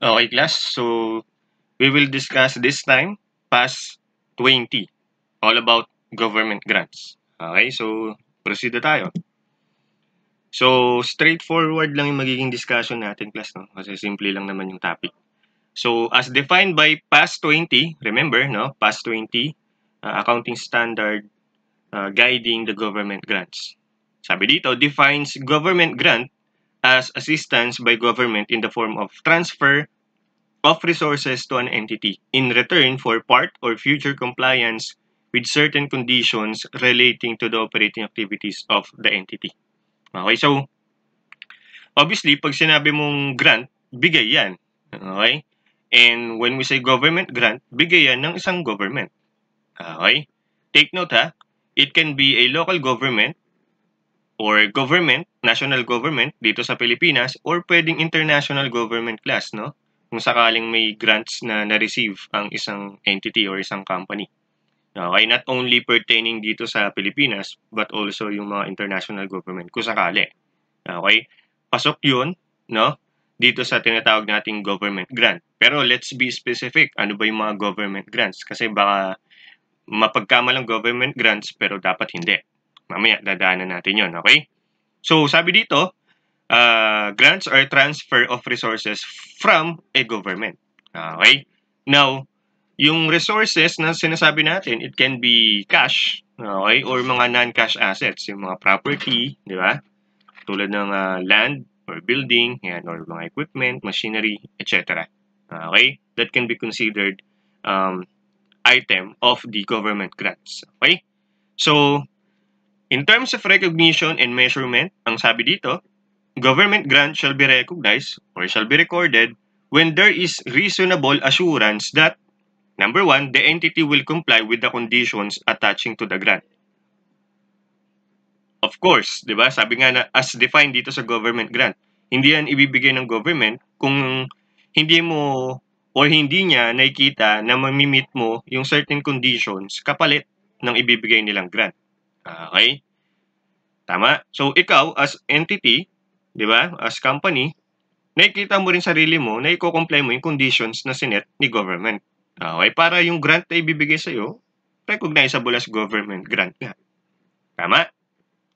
Okay, class. So, we will discuss this time PAS 20, all about government grants. Okay, so proceed na tayo. So, straightforward lang yung magiging discussion natin, class, no? Kasi simple lang naman yung topic. So, as defined by PAS 20, remember, no? PAS 20, accounting standard guiding the government grants. Sabi dito, defines government grant as assistance by government in the form of transfer of resources to an entity in return for part or future compliance with certain conditions relating to the operating activities of the entity. Okay, so obviously, pag sinabi mong grant, bigay yan. Okay? And when we say government grant, bigay yan ng isang government. Okay? Take note ha, it can be a local government or government, national government dito sa Pilipinas or pwedeng international government class, no? Kung sakaling may grants na na-receive ang isang entity or isang company. Okay, not only pertaining dito sa Pilipinas but also yung mga international government kung sakali. Okay? Pasok 'yun, no? Dito sa tinatawag nating government grant. Pero let's be specific, ano ba yung mga government grants? Kasi baka mapagkamalang government grants pero dapat hindi. Mamaya dadaanan natin 'yon, okay? So, sabi dito, grants are transfer of resources from a government. Okay? Now, yung resources na sinasabi natin, it can be cash, okay, or mga non-cash assets, yung mga property, di ba? Tulad ng land or building, yan, or mga equipment, machinery, etc. Okay? That can be considered item of the government grants. Okay? So, in terms of recognition and measurement, ang sabi dito, government grant shall be recognized or shall be recorded when there is reasonable assurance that number one, the entity will comply with the conditions attaching to the grant. Of course, di ba? Sabi nga na as defined dito sa government grant, hindi yan ibibigay ng government kung hindi mo or hindi niya nakikita na mamimit mo yung certain conditions kapalit ng ibibigay nilang grant. Okay? Tama? So, ikaw as entity, di ba? As company, nakikita mo rin sarili mo na i-comply mo yung conditions na sinet ni government. Okay, para yung grant na ibibigay sa'yo, recognizable as government grant nga. Tama?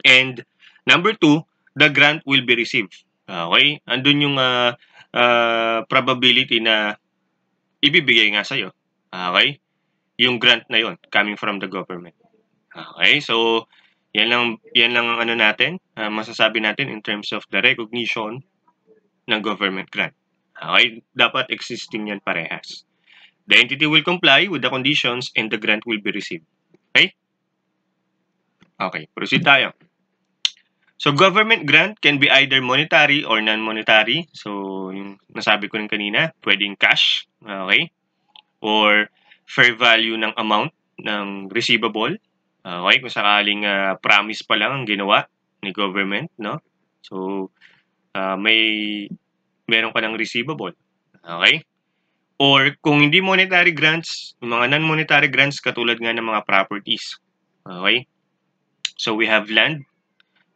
And number two, the grant will be received. Okay? Andun yung probability na ibibigay nga sa'yo. Okay? Yung grant na yon coming from the government. Okay? So, yan lang ang ano natin, masasabi natin in terms of the recognition ng government grant. Okay? Dapat existing yan parehas. The entity will comply with the conditions and the grant will be received. Okay? Okay, proceed tayo. So, government grant can be either monetary or non-monetary. So, yung nasabi ko rin kanina, pwedeng cash, okay? Or fair value ng amount ng receivable. Okay, kung sakaling promise pa lang ang ginawa ni government, no? So, meron ka ng receivable. Okay? Or kung hindi monetary grants, yung mga non-monetary grants katulad nga ng mga properties. Okay? So we have land,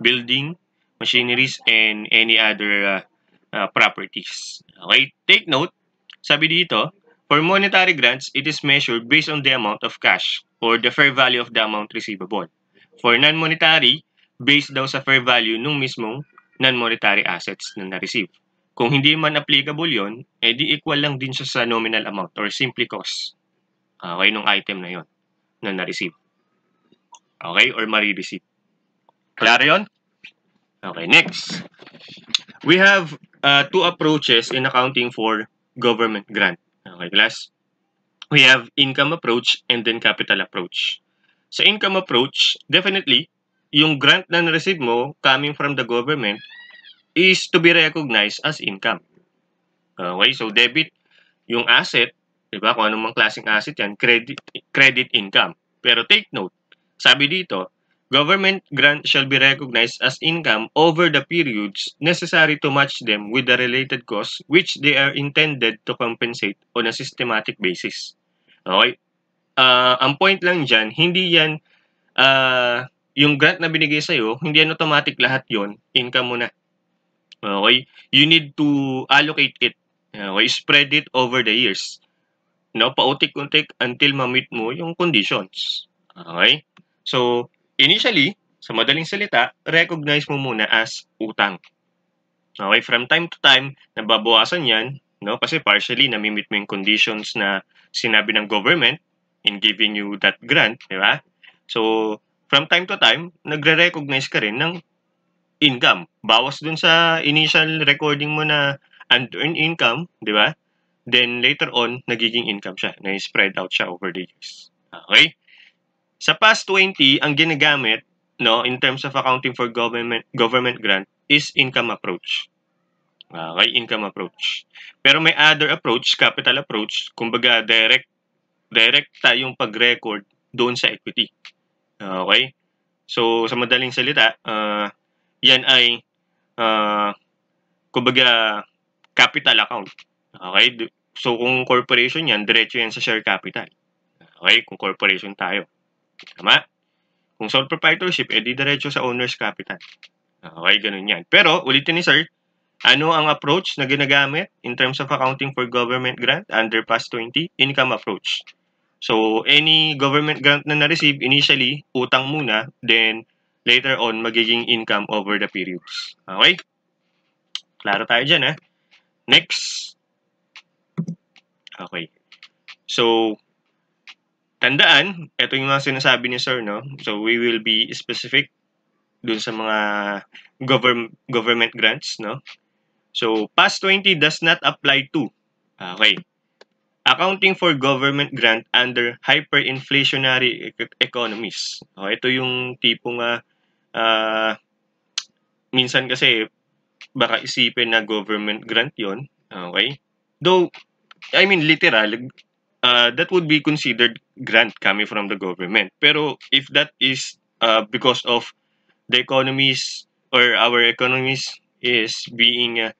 building, machineries, and any other properties. Okay? Take note, sabi dito, for monetary grants, it is measured based on the amount of cash or the fair value of the amount receivable. For non-monetary, based daw sa fair value nung mismong non-monetary assets na na-receive. Kung hindi man applicable yon, edi equal lang din siya sa nominal amount or simply cost. Okay, nung item na yon na na-receive. Okay, or ma-receive. Klaro yon? Okay, next. We have two approaches in accounting for government grant. Okay, class? We have income approach and then capital approach. Sa income approach, definitely, yung grant na na-receive mo coming from the government is to be recognized as income. Okay, so debit yung asset, di ba? Kung anong klaseng asset yan, credit income. Pero take note, sabi dito, government grant shall be recognized as income over the periods necessary to match them with the related costs which they are intended to compensate on a systematic basis. Okay? Ang point lang dyan, hindi yan, yung grant na binigay sa'yo, hindi yan automatic lahat yon income mo na. Okay? You need to allocate it Okay, spread it over the years. No, pautik-untik until ma-meet mo yung conditions. Okay? So, initially, sa madaling salita, recognize mo muna as utang. Okay, from time to time, nababawasan yan, no? Kasi partially, nami-meet mo yung conditions na sinabi ng government in giving you that grant, di ba? So, from time to time, nagre-recognize ka rin ng income. Bawas dun sa initial recording mo na unearned income, di ba? Then later on, nagiging income siya, na-spread out siya over the years. Okay? Sa past 20, ang ginagamit, no, in terms of accounting for government grant is income approach. Okay, income approach. Pero may other approach, capital approach, kumbaga direct tayong pag-record doon sa equity. Okay? So, sa madaling salita, yan ay kumbaga capital account. Okay? So, kung corporation yan, diretso yan sa share capital. Okay? Kung corporation tayo. Tama? Kung sole proprietorship, edi diretso sa owner's capital. Okay, ganun yan. Pero, ulitin ni sir, ano ang approach na ginagamit in terms of accounting for government grant under PAS 20? Income approach. So, any government grant na na-receive, initially, utang muna, then later on, magiging income over the periods. Okay? Klaro tayo dyan, ha? Next. Okay. So, tandaan, ito yung mga sinasabi ni sir, no? So, we will be specific dun sa mga government grants, no? So, PAS 20 does not apply to, okay, accounting for government grant under hyperinflationary economies. Okay, ito yung tipong minsan kasi baka isipin na government grant yon. Okay? Though, I mean, literal, that would be considered grant coming from the government. Pero if that is because of the economies or our economies is being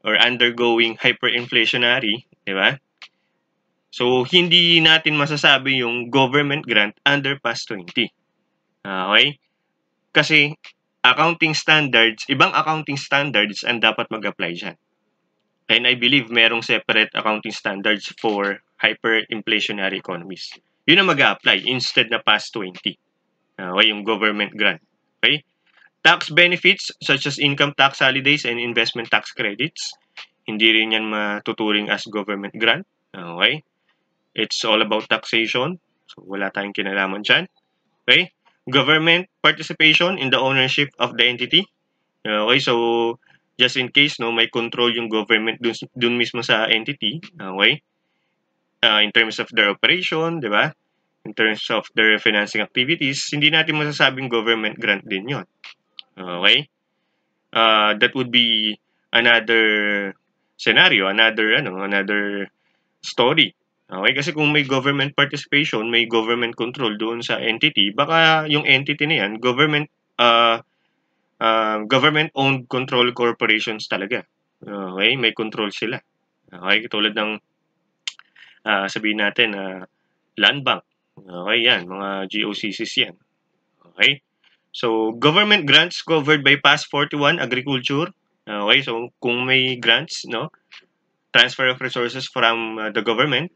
or undergoing hyperinflationary, di ba? So, hindi natin masasabi yung government grant under PAS 20. Okay? Kasi accounting standards, ibang accounting standards ang dapat mag-apply dyan. And I believe merong separate accounting standards for hyperinflationary economies. Yun ang mag-apply instead na PAS 20. Okay, yung government grant. Okay? Tax benefits such as income tax holidays and investment tax credits, hindi rin yan matuturing as government grant. Okay? It's all about taxation. So, wala tayong kinalaman dyan. Okay? Government participation in the ownership of the entity. Okay, so just in case, no, may control yung government dun mismo sa entity. Okay? In terms of their operation, di ba? In terms of their financing activities, hindi natin masasabing government grant din yon. Okay? That would be another scenario, another story. Okay, kasi kung may government participation, may government control doon sa entity, baka yung entity na yan, government-owned control corporations talaga. Okay, may control sila. Okay, tulad ng sabihin natin, land bank. Okay, yan, mga GOCCs yan. Okay, so government grants covered by PAS 41 Agriculture. Okay, so kung may grants, no, transfer of resources from the government,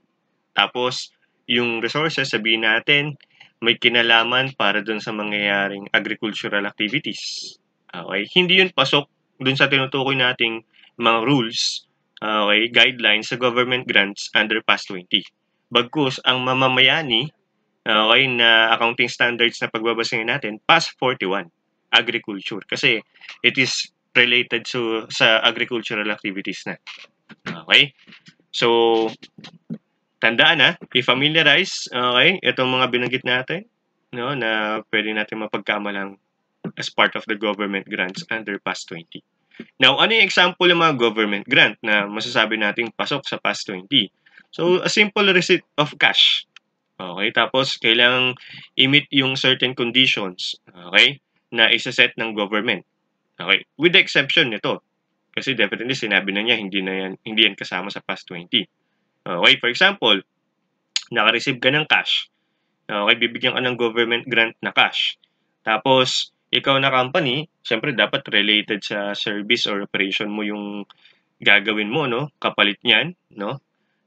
tapos yung resources, sabihin natin, may kinalaman para dun sa mangyayaring agricultural activities. Okay, hindi yun pasok dun sa tinutukoy nating mga rules, okay, guidelines sa government grants under PAS 20. Bagkus, ang mamamayani, okay, na accounting standards na pagbabasingin natin, PAS 41, agriculture. Kasi it is related sa agricultural activities na. Okay? So, tandaan i-familiarize, okay, itong mga binanggit natin, no, na pwede natin mapagkamalang as part of the government grants under PAS 20. Now, ano yung example ng mga government grant na masasabi nating pasok sa PAS 20? So, a simple receipt of cash. Okay, tapos kailangang i-meet yung certain conditions, okay, na isa-set ng government. Okay, with the exception nito. Kasi definitely sinabi na niya hindi yan kasama sa PAS 20. Okay, for example, naka-receive ka ng cash. Okay, bibigyan ka ng government grant na cash. Tapos, ikaw na company, syempre dapat related sa service or operation mo yung gagawin mo, no? Kapalit niyan, no?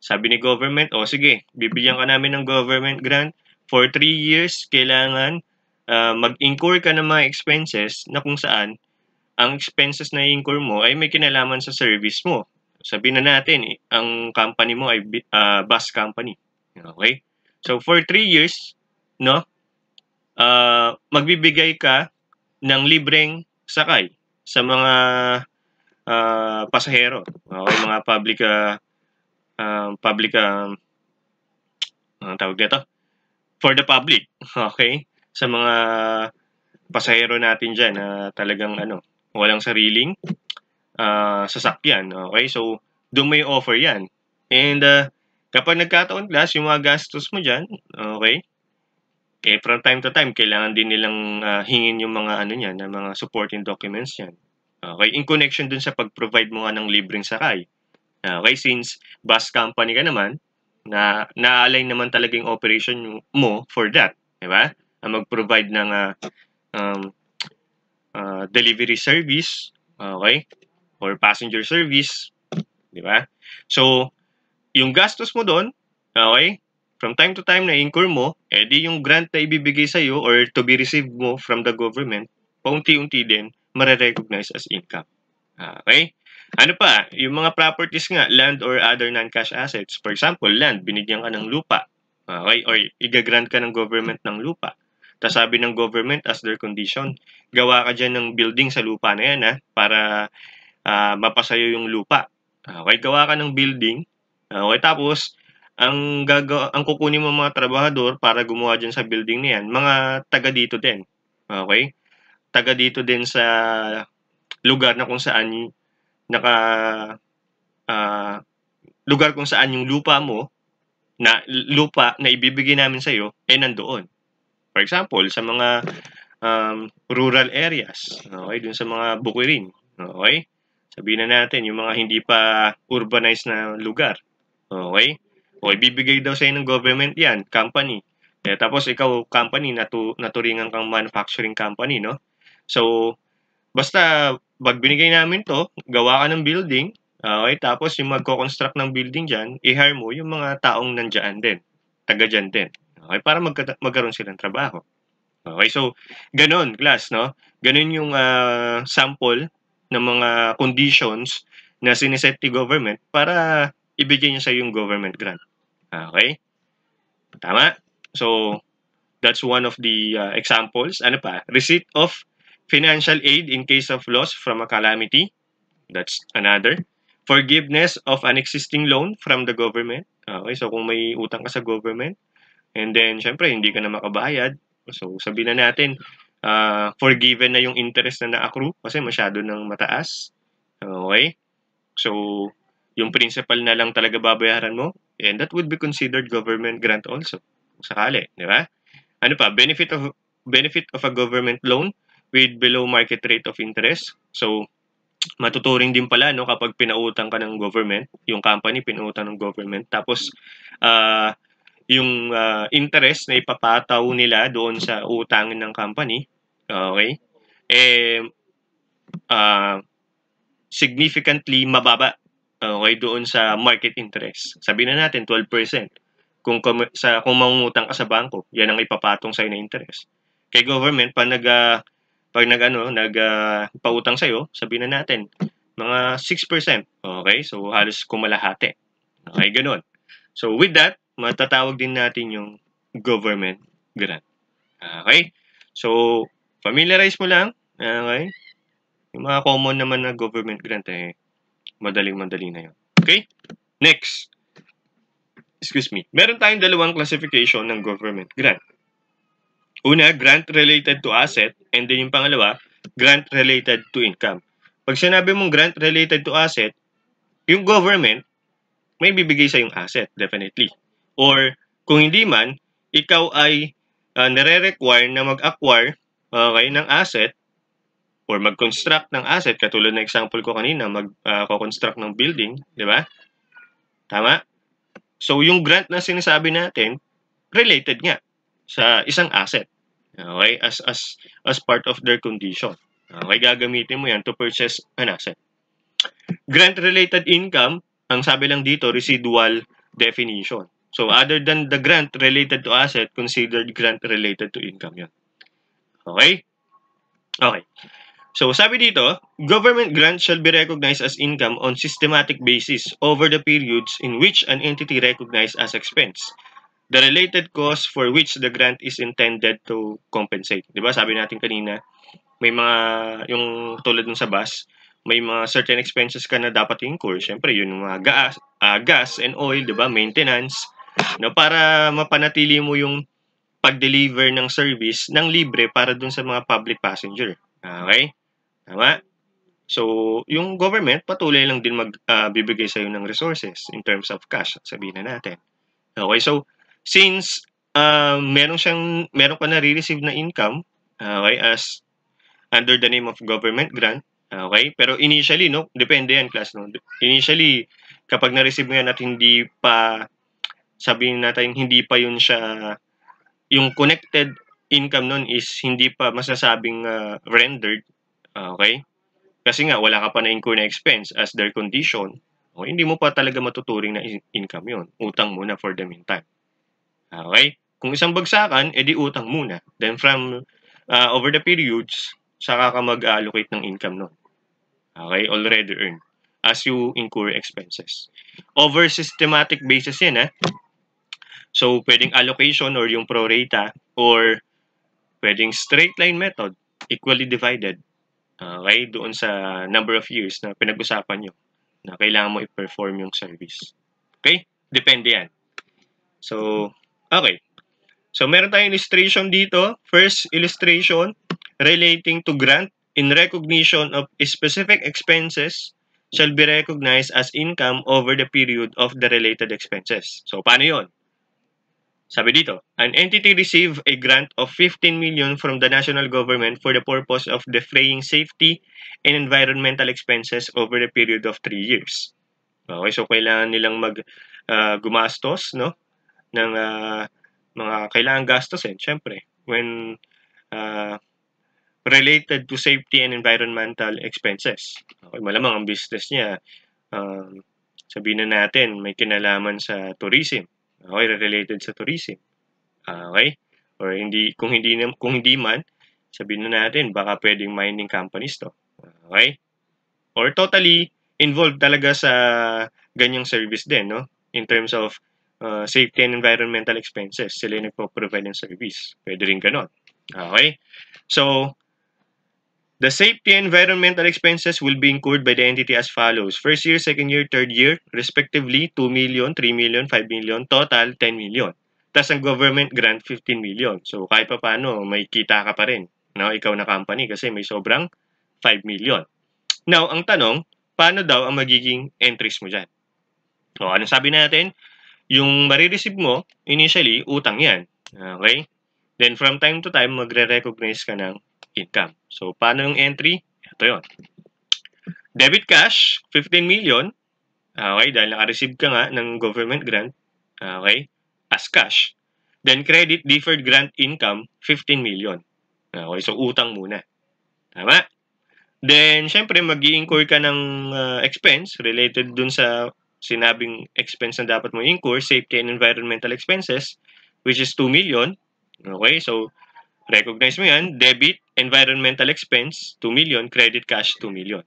Sabi ni government, o sige, bibigyan ka namin ng government grant for 3 years, kailangan mag-incur ka ng mga expenses na kung saan ang expenses na i-incur mo ay may kinalaman sa service mo. Sabihin na natin, ang company mo ay bus company. Okay? So, for 3 years, no, magbibigay ka ng libreng sakay sa mga pasahero. Okay, mga anong tawag dito? For the public. Okay? Sa mga pasahero natin dyan na talagang walang sariling sasakyan. Okay? So, doon may offer yan. And kapag nagkataon class, yung mga gastos mo dyan, okay? From time to time, kailangan din nilang hingin yung mga niyan, na mga supporting documents yan. Okay? In connection dun sa pag-provide mo nga ng libreng sakay. Okay? Since bus company ka naman, na-align naman talaga yung operation mo for that. Diba? Mag-provide ng delivery service, okay? Or passenger service, di ba? So, yung gastos mo doon, okay? From time to time na incur mo, di yung grant na ibibigay sa iyo or to be received mo from the government, paunti-unti din mare-recognize as income. Okay? Ano pa? Yung mga properties nga, land or other non-cash assets. For example, land, binigyan ka ng lupa. Okay? Or igagrant ka ng government ng lupa. Tapos sabi ng government as their condition, gawa ka dyan ng building sa lupa na yan para mapasayo yung lupa. Okay? Gawa ka ng building. Okay? Tapos, ang kukunin mo mga trabahador para gumawa dyan sa building na yan, mga taga dito din. Okay? Taga dito din sa lugar na kung saan lugar kung saan yung lupa mo na ibibigay namin sa iyo nandoon. For example, sa mga rural areas, okay, dun sa mga bukirin, okay? Sabihin na natin yung mga hindi pa urbanized na lugar. Okay? O ibibigay daw sa ng government 'yan, company. Tapos ikaw company naturingan kang manufacturing company, no? So basta pag binigay namin 'to, gawa ka ng building, okay? Tapos yung magko-construct ng building diyan, i-hire mo yung mga taong nandiyan din, taga diyan din. Okay, para magkaroon silang trabaho. Okay, so ganun class, no? Ganun yung sample ng mga conditions na siniset ni government para ibigay niya sa yung government grant. Okay? Tama? So, that's one of the examples. Ano pa? Receipt of financial aid in case of loss from a calamity. That's another. Forgiveness of an existing loan from the government. Okay, so kung may utang ka sa government, and then, syempre, hindi ka na makabayad. So, sabihin na natin, forgiven na yung interest na na-accrue kasi masyado nang mataas. Okay? So, yung principal na lang talaga babayaran mo, and that would be considered government grant also. Sakali, di ba? Ano pa? Benefit of a government loan with below market rate of interest. So, matuturing din pala no kapag pinautang ka ng government, yung company pinautang ng government, tapos yung interest na ipapataw nila doon sa utangin ng company, okay, significantly mababa, okay, doon sa market interest. Sabihin na natin 12%. Kung mangungutang ka sa bangko, yan ang ipapatong sa'yo na interest. Kay government, pag pautang sa'yo, sabihin na natin, mga 6%. Okay? So, halos kumalahati. Okay, ganun. So, with that, matatawag din natin yung government grant. Okay? So, familiarize mo lang. Okay? Yung mga common naman na government grant, madaling-madali na yun. Okay? Next. Excuse me. Meron tayong dalawang classification ng government grant. Una, grant related to asset, and then yung pangalawa, grant related to income. Pag sinabi mong grant related to asset, yung government, may bibigay sa yung asset, definitely. Or, kung hindi man, ikaw ay nare-require na mag-acquire ng asset or mag-construct ng asset, katulad ng example ko kanina, mag-construct ng building, di ba? Tama? So, yung grant na sinasabi natin, related nga sa isang asset. Okay? As part of their condition. Okay? Gagamitin mo yan to purchase an asset. Grant-related income, ang sabi lang dito, residual definition. So, other than the grant related to asset, considered grant related to income yun. Okay? Okay. So, sabi dito, government grants shall be recognized as income on systematic basis over the periods in which an entity recognized as expense the related cost for which the grant is intended to compensate. Di ba? Sabi natin kanina, may mga, yung tulad ng sa bus, may mga certain expenses ka na dapat incur. Siyempre, yun yung mga gas and oil, di ba? Maintenance, no? Para mapanatili mo yung pag-deliver ng service ng libre para dun sa mga public passenger. Okay? Tama? So, yung government, patuloy lang din magbibigay sa'yo ng resources in terms of cash, sabihin na natin. Okay, so, since meron ka na-receive na income, okay, as under the name of government grant, okay, pero initially, no, depende yan, class, no, initially, kapag na-receive mo yan at hindi pa, sabihin natin, hindi pa yun siya, yung connected income nun is hindi pa masasabing rendered, okay, kasi nga, wala ka pa na-incur na expense as their condition, okay, hindi mo pa talaga matuturing na income yon. Utang muna for the meantime. Okay? Kung isang bagsakan, edi utang muna. Then from over the periods, saka ka mag-allocate ng income nun. Okay? Already earned as you incur expenses. Over systematic basis yan, So, pwedeng allocation or yung prorata or pwedeng straight line method, equally divided. Okay, doon sa number of years na pinag-usapan nyo na kailangan mo i-perform yung service. Okay? Depende yan. So, okay. So, meron tayong illustration dito. First illustration relating to grant in recognition of specific expenses shall be recognized as income over the period of the related expenses. So, paano yon? Sabi dito, an entity receive a grant of 15 million from the national government for the purpose of defraying safety and environmental expenses over the period of 3 years. Okay, so kailangan nilang gumastos, no, ng mga kailangan gastusin, syempre, when related to safety and environmental expenses. Okay, malamang ang business niya, sabihin na natin, may kinalaman sa tourism. Okay, related sa tourism. Okay? Or kung hindi man, sabihin na natin, baka pwedeng mining companies to. Okay? Or totally involved talaga sa ganyang service din, no? In terms of safety and environmental expenses. Sila yung nagpo-provide ng service. Pwede rin ganon. Okay? So, the safety and environmental expenses will be incurred by the entity as follows. First year, second year, third year, respectively, 2 million, 3 million, 5 million, total 10 million. Tapos ang government grant, 15 million. So kahit pa paano, may kita ka pa rin. No? Ikaw na company kasi may sobrang 5 million. Now, ang tanong, paano daw ang magiging entries mo dyan? So, anong sabi natin? Yung marireceive mo, initially, utang yan. Okay? Then from time to time, magre-recognize ka ng income. So, paano yung entry? Ito yon. Debit cash, 15 million. Okay, dahil naka-receive ka nga ng government grant. Okay, as cash. Then credit deferred grant income, 15 million. Okay, so utang muna. Tama? Then, syempre, mag-i-incur ka ng expense related dun sa sinabing expense na dapat mo incur, safety and environmental expenses, which is 2 million. Okay, so recognize mo yan, debit, environmental expense, 2 million, credit cash, 2 million.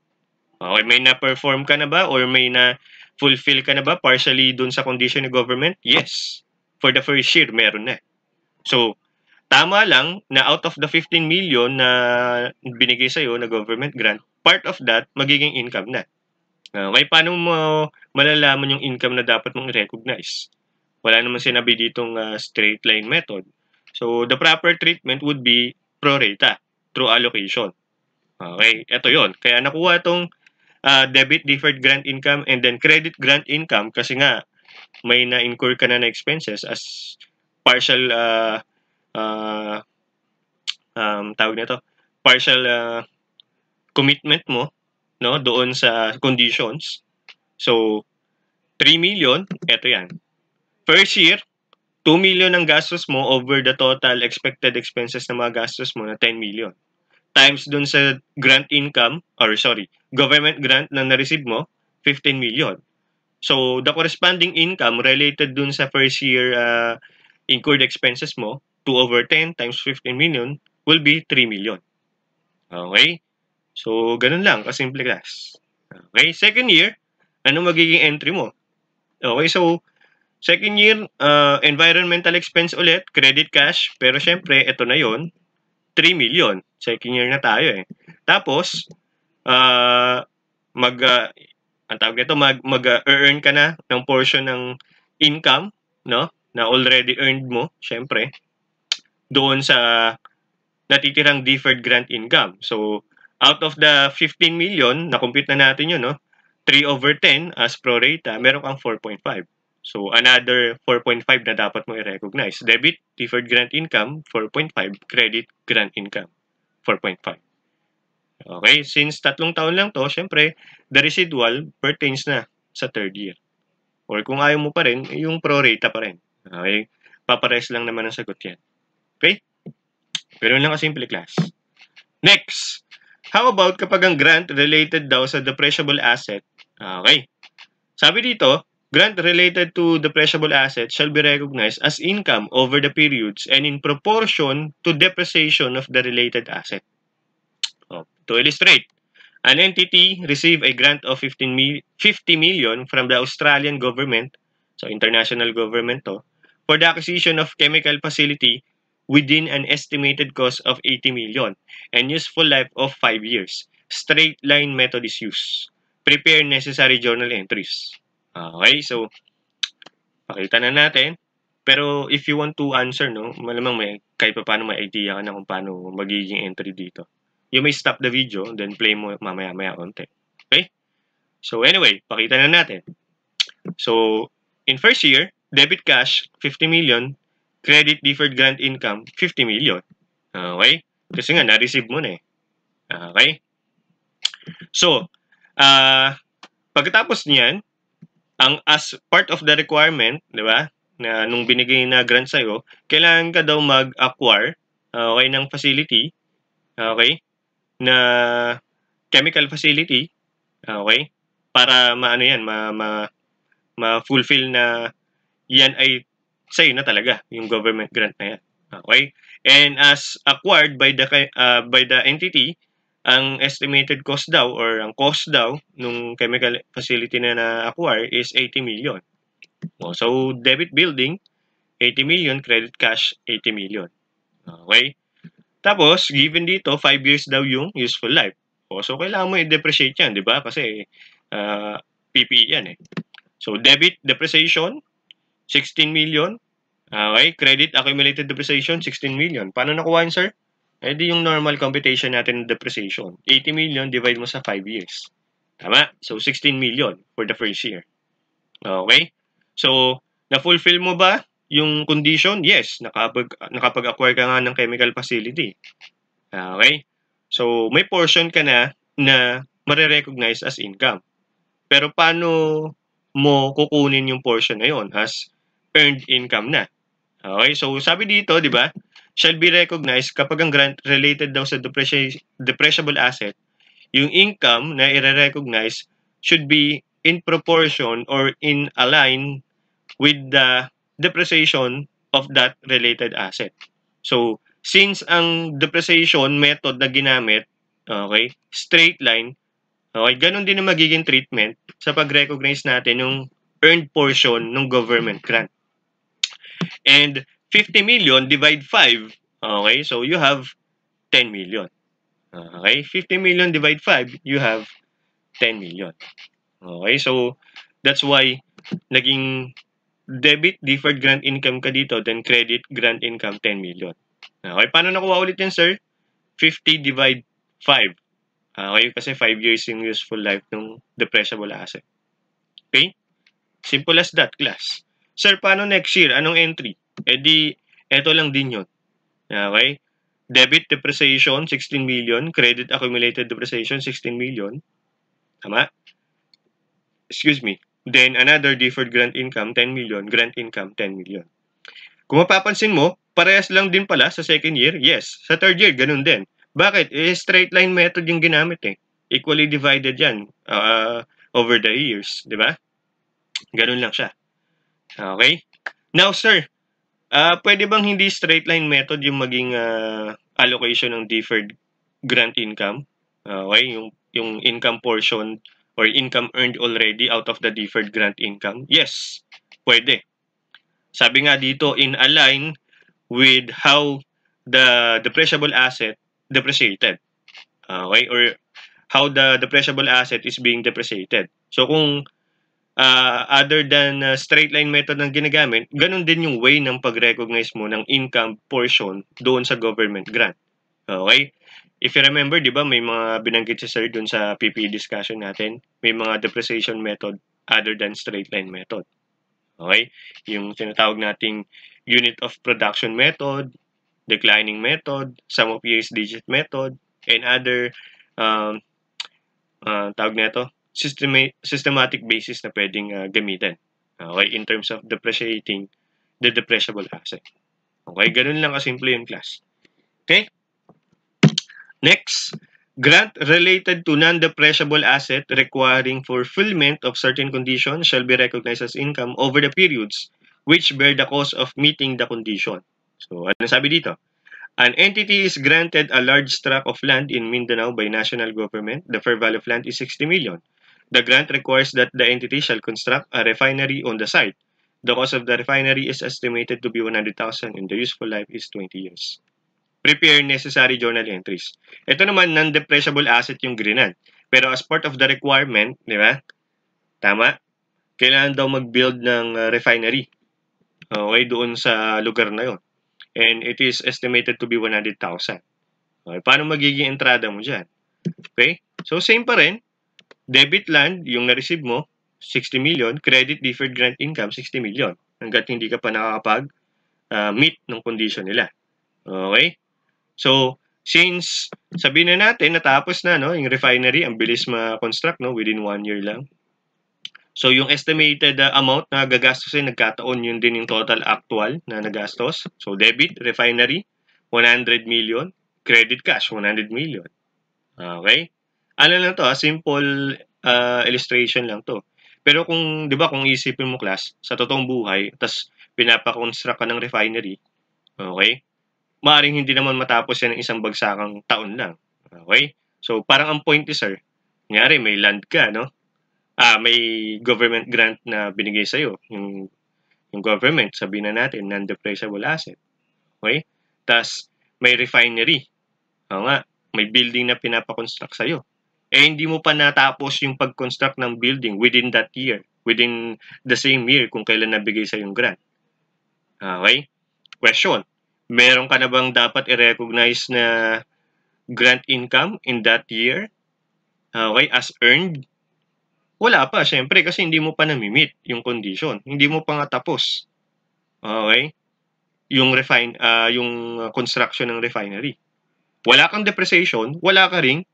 Okay, may na-perform ka na ba or may na-fulfill ka na ba partially dun sa condition ng government? Yes. For the first year, meron na. So, tama lang na out of the 15 million na binigay sa'yo na government grant, part of that, magiging income na. Okay, paano mo malalaman yung income na dapat mong i-recognize? Wala naman sinabi ditong straight line method. So, the proper treatment would be prorata through allocation. Okay, ito yon. Kaya nakuha itong debit deferred grant income and then credit grant income kasi nga may na-incur ka na expenses as partial tawag nito, partial commitment mo, no, doon sa conditions. So, 3 million, ito yan. First year, 2 million ang gastos mo over the total expected expenses na mga gastos mo na 10 million. Times dun sa grant income, or sorry, government grant na na-receive mo, 15 million. So, the corresponding income related dun sa first year incurred expenses mo, 2/10 times 15 million will be 3 million. Okay? So, ganun lang, kasimple class. Okay? Second year, ano magiging entry mo? Okay, so, second year, environmental expense ulit, credit cash, pero syempre, ito na yon 3 million. Second year na tayo eh. Tapos, uh, mag, uh, ang tawag nito, mag-earn ka na ng portion ng income, no? Na already earned mo, syempre, doon sa natitirang deferred grant income. So, out of the 15 million, na-compute na natin yun, no? 3/10 as pro rata, meron kang 4.5. So, another 4.5 na dapat mo i-recognize. Debit, deferred grant income, 4.5. Credit, grant income, 4.5. Okay, since 3 taon lang to, syempre, the residual pertains na sa third year. Or kung ayaw mo pa rin, yung pro rata pa rin. Okay, papares lang naman ang sagot yan. Okay? Pero lang kasimple class. Next, how about kapag ang grant related daw sa depreciable asset? Okay. Sabi dito, grant related to depreciable asset shall be recognized as income over the periods and in proportion to depreciation of the related asset. To illustrate, an entity received a grant of 50 million from the Australian government, so international government to, for the acquisition of chemical facility within an estimated cost of 80 million and useful life of 5 years. Straight line method is used. Prepare necessary journal entries. Okay, so pakita na natin. Pero if you want to answer, no, malamang may kahit pa paano may idea ka na kung paano magiging entry dito. You may stop the video, then play mo mamaya-maya konti. Okay? So anyway, pakita na natin. So, in first year, debit cash, 50 million. Credit deferred grant income, 50 million. Okay? Kasi nga, na-receive mo na eh. Okay? So, pagkatapos niyan, ang as part of the requirement, di ba, na nung binigay na grant sa'yo, kailangan ka daw mag-acquire, okay, ng facility, okay, na chemical facility, okay, para maano yan, ma-fulfill na yan ay sa'yo na talaga, yung government grant na yan. Okay? And as acquired by the entity, ang estimated cost daw or ang cost daw nung chemical facility na na-acquire is 80 million. So, debit building, 80 million, credit cash, 80 million. Okay? Tapos, given dito, 5 years daw yung useful life. So, kailangan mo i-depreciate yan, di ba? Kasi, PPE yan eh. So, debit depreciation, 16 million. Okay, credit accumulated depreciation, 16 million. Paano nakuha yun, sir? Di yung normal computation natin ng depreciation. 80 million divide mo sa 5 years. Tama? So, 16 million for the first year. Okay? So, na-fulfill mo ba yung condition? Yes, nakapag-acquire ka nga ng chemical facility. Okay? So, may portion ka na marirecognize as income. Pero paano mo kukunin yung portion na yun as earned income na? Okay? So, sabi dito, di ba, shall be recognized kapag ang grant related daw sa depreciable asset, yung income na i-recognize should be in proportion or in align with the depreciation of that related asset. So, since ang depreciation method na ginamit, okay, straight line, okay, ganun din ang magiging treatment sa pag-recognize natin yung earned portion ng government grant. And 50 million divide 5, okay, so you have 10 million. Okay, 50 million divide 5, you have 10 million. Okay, so that's why naging debit deferred grant income ka dito, then credit grant income 10 million. Okay, paano nakuha ulit yan, sir? 50 divide 5. Okay, kasi 5 years yung useful life ng depreciable asset. Okay? Simple as that, class. Sir, paano next year? Anong entry? Eto lang din yun. Okay? Debit depreciation, 16 million. Credit accumulated depreciation, 16 million. Tama? Excuse me. Then, another deferred grant income, 10 million. Grant income, 10 million. Kung mapapansin mo, parehas lang din pala sa second year. Yes. Sa third year, ganun din. Bakit? Straight line method yung ginamit eh. Equally divided yan. over the years, di ba? Ganun lang siya. Okay? Now, sir, pwede bang hindi straight line method yung maging allocation ng deferred grant income? Okay, yung income portion or income earned already out of the deferred grant income? Yes, pwede. Sabi nga dito, in align with how the depreciable asset depreciated. Okay, or how the depreciable asset is being depreciated. So kung other than straight line method ng ginagamit, ganun din yung way ng pag-recognize mo ng income portion doon sa government grant. Okay? If you remember, di ba, may mga binanggit si Sir doon sa PPE discussion natin, may mga depreciation method other than straight line method. Okay? Yung tinatawag nating unit of production method, declining method, sum of years digit method, and other tawag nito, systematic basis na pwedeng gamitin. Okay? In terms of depreciating the depreciable asset. Okay? Ganun lang kasimple yung class. Okay? Next, grant related to non-depreciable asset requiring fulfillment of certain conditions shall be recognized as income over the periods which bear the cost of meeting the condition. So, ano sabi dito? An entity is granted a large tract of land in Mindanao by national government. The fair value of land is 60 million. The grant requires that the entity shall construct a refinery on the site. The cost of the refinery is estimated to be 100,000 and the useful life is 20 years. Prepare necessary journal entries. Ito naman, non-depreciable asset yung grant. Pero as part of the requirement, di ba? Tama? Kailangan daw mag-build ng refinery. Okay, doon sa lugar na yon. And it is estimated to be 100,000. Okay, paano magiging entrada mo dyan? Okay? So, same pa rin. Debit land, yung na-receive mo, 60 million. Credit deferred grant income, 60 million. Hanggat hindi ka pa nakakapag-meet ng condition nila. Okay? So, since sabihin na natin, natapos na, no, yung refinery, ang bilis ma-construct, no, within 1 year lang. So, yung estimated amount na gagastusin, nagkataon yun din yung total actual na nagastos. So, debit, refinery, 100 million. Credit cash, 100 million. Okay? Ano lang to, simple illustration lang to. Pero kung, di ba, kung isipin mo, class, sa totoong buhay, tas pinapakonstruct ka ng refinery, okay? Maaaring hindi naman matapos yan ng isang bagsakang taon lang. Okay? So, parang ang point is, sir, kunyari, may land ka, no? May government grant na binigay sa'yo. Yung government, sabihin na natin, non-depreciable asset. Okay? Tas may refinery. O nga, may building na pinapakonstruct sa'yo. Hindi mo pa natapos yung pag-construct ng building within that year. Within the same year kung kailan nabigay sa yung grant. Okay? Question. Meron ka na bang dapat i-recognize na grant income in that year? Okay? As earned? Wala pa, syempre, kasi hindi mo pa na-meet yung condition. Hindi mo pa nga tapos. Okay? Yung construction ng refinery. Wala kang depreciation, wala ka ring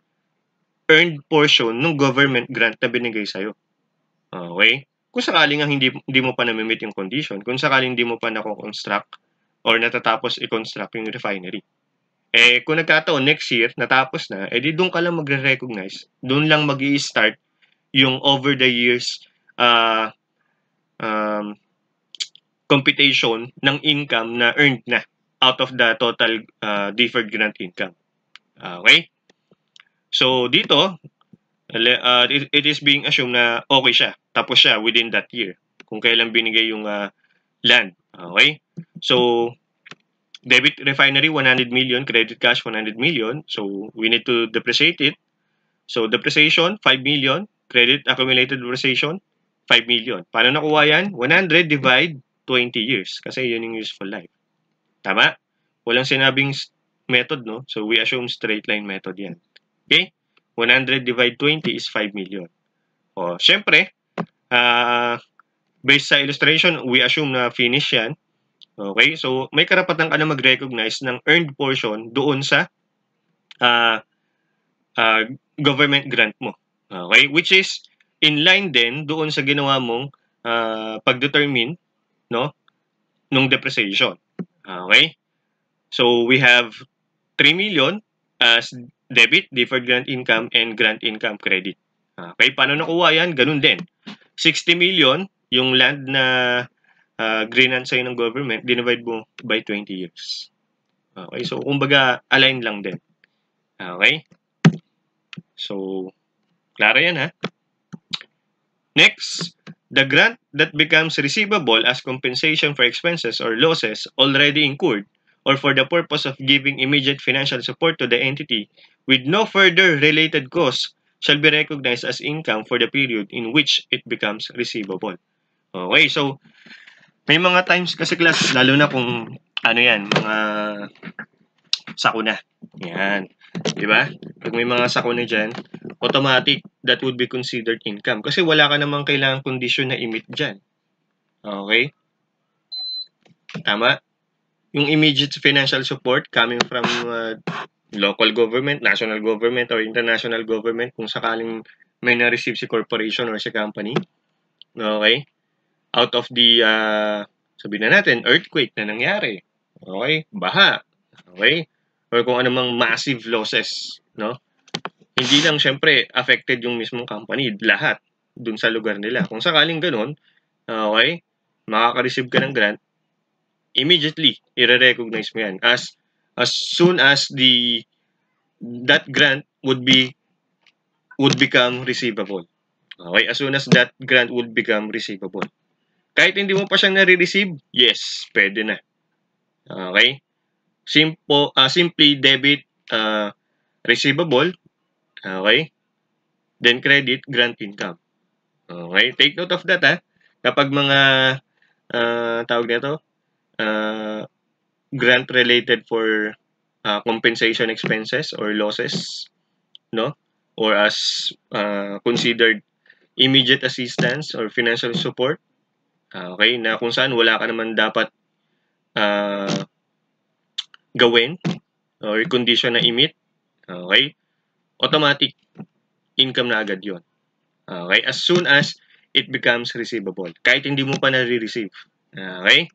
earned portion ng government grant na binigay sa'yo. Okay? Kung sakaling nga hindi mo pa na-meet yung condition, kung sakaling hindi mo pa na-construct or natatapos i-construct yung refinery. Kung nagkataon next year, natapos na, di doon ka lang magre-recognize. Doon lang mag-i-start yung over the years computation ng income na earned na out of the total deferred grant income. Okay? So, dito, it is being assumed na okay siya. Tapos siya within that year. Kung kailan binigay yung land. Okay? So, debit refinery, 100 million. Credit cash, 100 million. So, we need to depreciate it. So, depreciation, 5 million. Credit accumulated depreciation, 5 million. Paano nakuha yan? 100 divide 20 years. Kasi yun yung useful life. Tama? Walang sinabing method, no? So, we assume straight line method yan. Okay? 100 divide 20 is 5 million. O, syempre, based sa illustration, we assume na finish yan. Okay? So, may karapatan ka na mag-recognize ng earned portion doon sa government grant mo. Okay? Which is in line din doon sa ginawa mong pag-determine, no, nung depreciation. Okay? So, we have 3 million as debit, deferred grant income, and grant income credit. Okay, paano nakuha yan? Ganun din. 60 million, yung land na greenan sa'yo ng government, divide mo by 20 years. Okay, so kumbaga, align lang din. Okay? So, klaro yan ha? Next, the grant that becomes receivable as compensation for expenses or losses already incurred or for the purpose of giving immediate financial support to the entity with no further related costs shall be recognized as income for the period in which it becomes receivable. Okay, so may mga times kasi class, lalo na kung ano yan, mga sakuna. Yan. Di ba? Pag may mga sakuna dyan, automatic, that would be considered income. Kasi wala ka namang kailangang kondisyon na i-meet dyan. Okay? Tama? Yung immediate financial support coming from local government, national government, or international government, kung sakaling may na-receive si corporation or si company. Okay? Out of the, sabihin na natin, earthquake na nangyari. Okay? Baha. Okay? Or kung anumang massive losses. No? Hindi lang, syempre, affected yung mismong company. Lahat. Dun sa lugar nila. Kung sakaling ganun, okay? Makaka-receive ka ng grant, immediately, i-recognize mo yan. As soon as that grant would become receivable. Okay? As soon as that grant would become receivable. Kahit hindi mo pa siyang nare-receive, yes, pwede na. Okay? Simply debit receivable. Okay? Then credit grant income. Okay? Take note of that ha. Kapag mga tawag nito, grant related for compensation expenses or losses, no? Or as considered immediate assistance or financial support. Okay, na kung saan wala ka naman dapat gawin or condition na i-meet. Okay? Automatic income na agad 'yon. Okay? As soon as it becomes receivable. Kahit hindi mo pa nare-receive. Okay?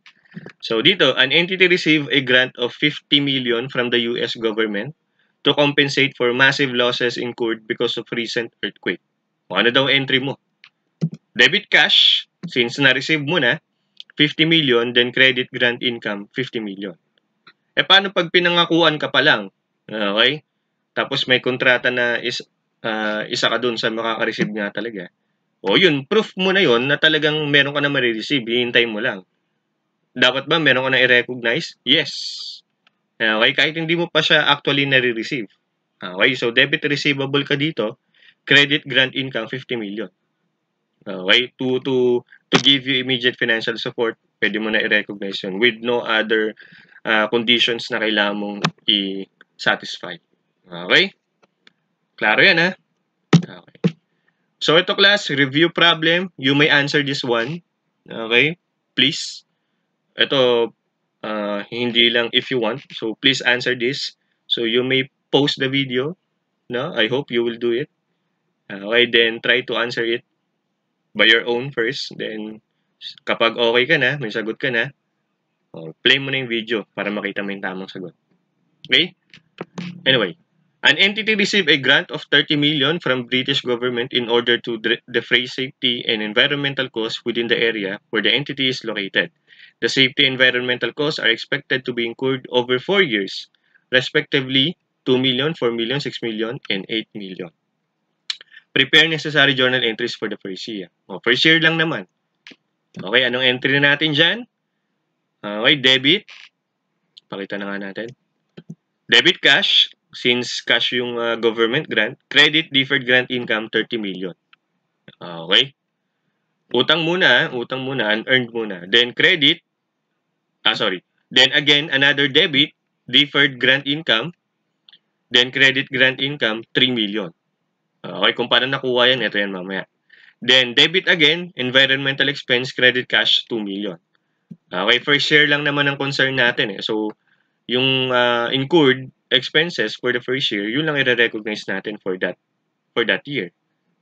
So dito, an entity received a grant of 50 million from the US government to compensate for massive losses incurred because of recent earthquake. O ano daw entry mo? Debit cash, since na-receive mo na, 50 million, then credit grant income, 50 million. Eh paano pag pinangakuan ka pa lang? Okay? Tapos may kontrata na isa ka dun sa makaka-receive nga talaga. O yun, proof mo na yun na talagang meron ka na marireceive. Hihintay mo lang. Dapat ba meron ka na i-recognize? Yes. Okay? Kahit hindi mo pa siya actually nare-receive. Okay? So, debit receivable ka dito. Credit grant income, 50 million. Okay? To give you immediate financial support, pwede mo na i-recognize yun with no other conditions na kailangan mong i-satisfy. Okay? Klaro yan, ha? Okay. So, ito class, review problem. You may answer this one. Okay? Please. Ito, hindi lang if you want. So, please answer this. So, you may post the video. No? I hope you will do it. Okay, then try to answer it by your own first. Then, kapag okay ka na, may sagot ka na, play mo na yung video para makita mo yung tamang sagot. Okay? Anyway, an entity received a grant of 30 million from British government in order to defray safety and environmental costs within the area where the entity is located. The safety and environmental costs are expected to be incurred over 4 years, respectively 2 million, 4 million, 6 million, and 8 million. Prepare necessary journal entries for the first year. First year lang naman. Okay, anong entry na natin dyan? Okay, debit. Pakita na nga natin. Debit cash, since cash yung government grant. Credit deferred grant income, 30 million. Okay? Utang muna, unearned muna. Then credit, Then again, another debit, deferred grant income. Then credit grant income, 3 million. Okay, kung paano nakuha yan, ito yan mamaya. Then debit again, environmental expense, credit cash, 2 million. Okay, first share lang naman ang concern natin eh. So, yung incurred expenses for the first year, yun lang i-recognize natin for that year.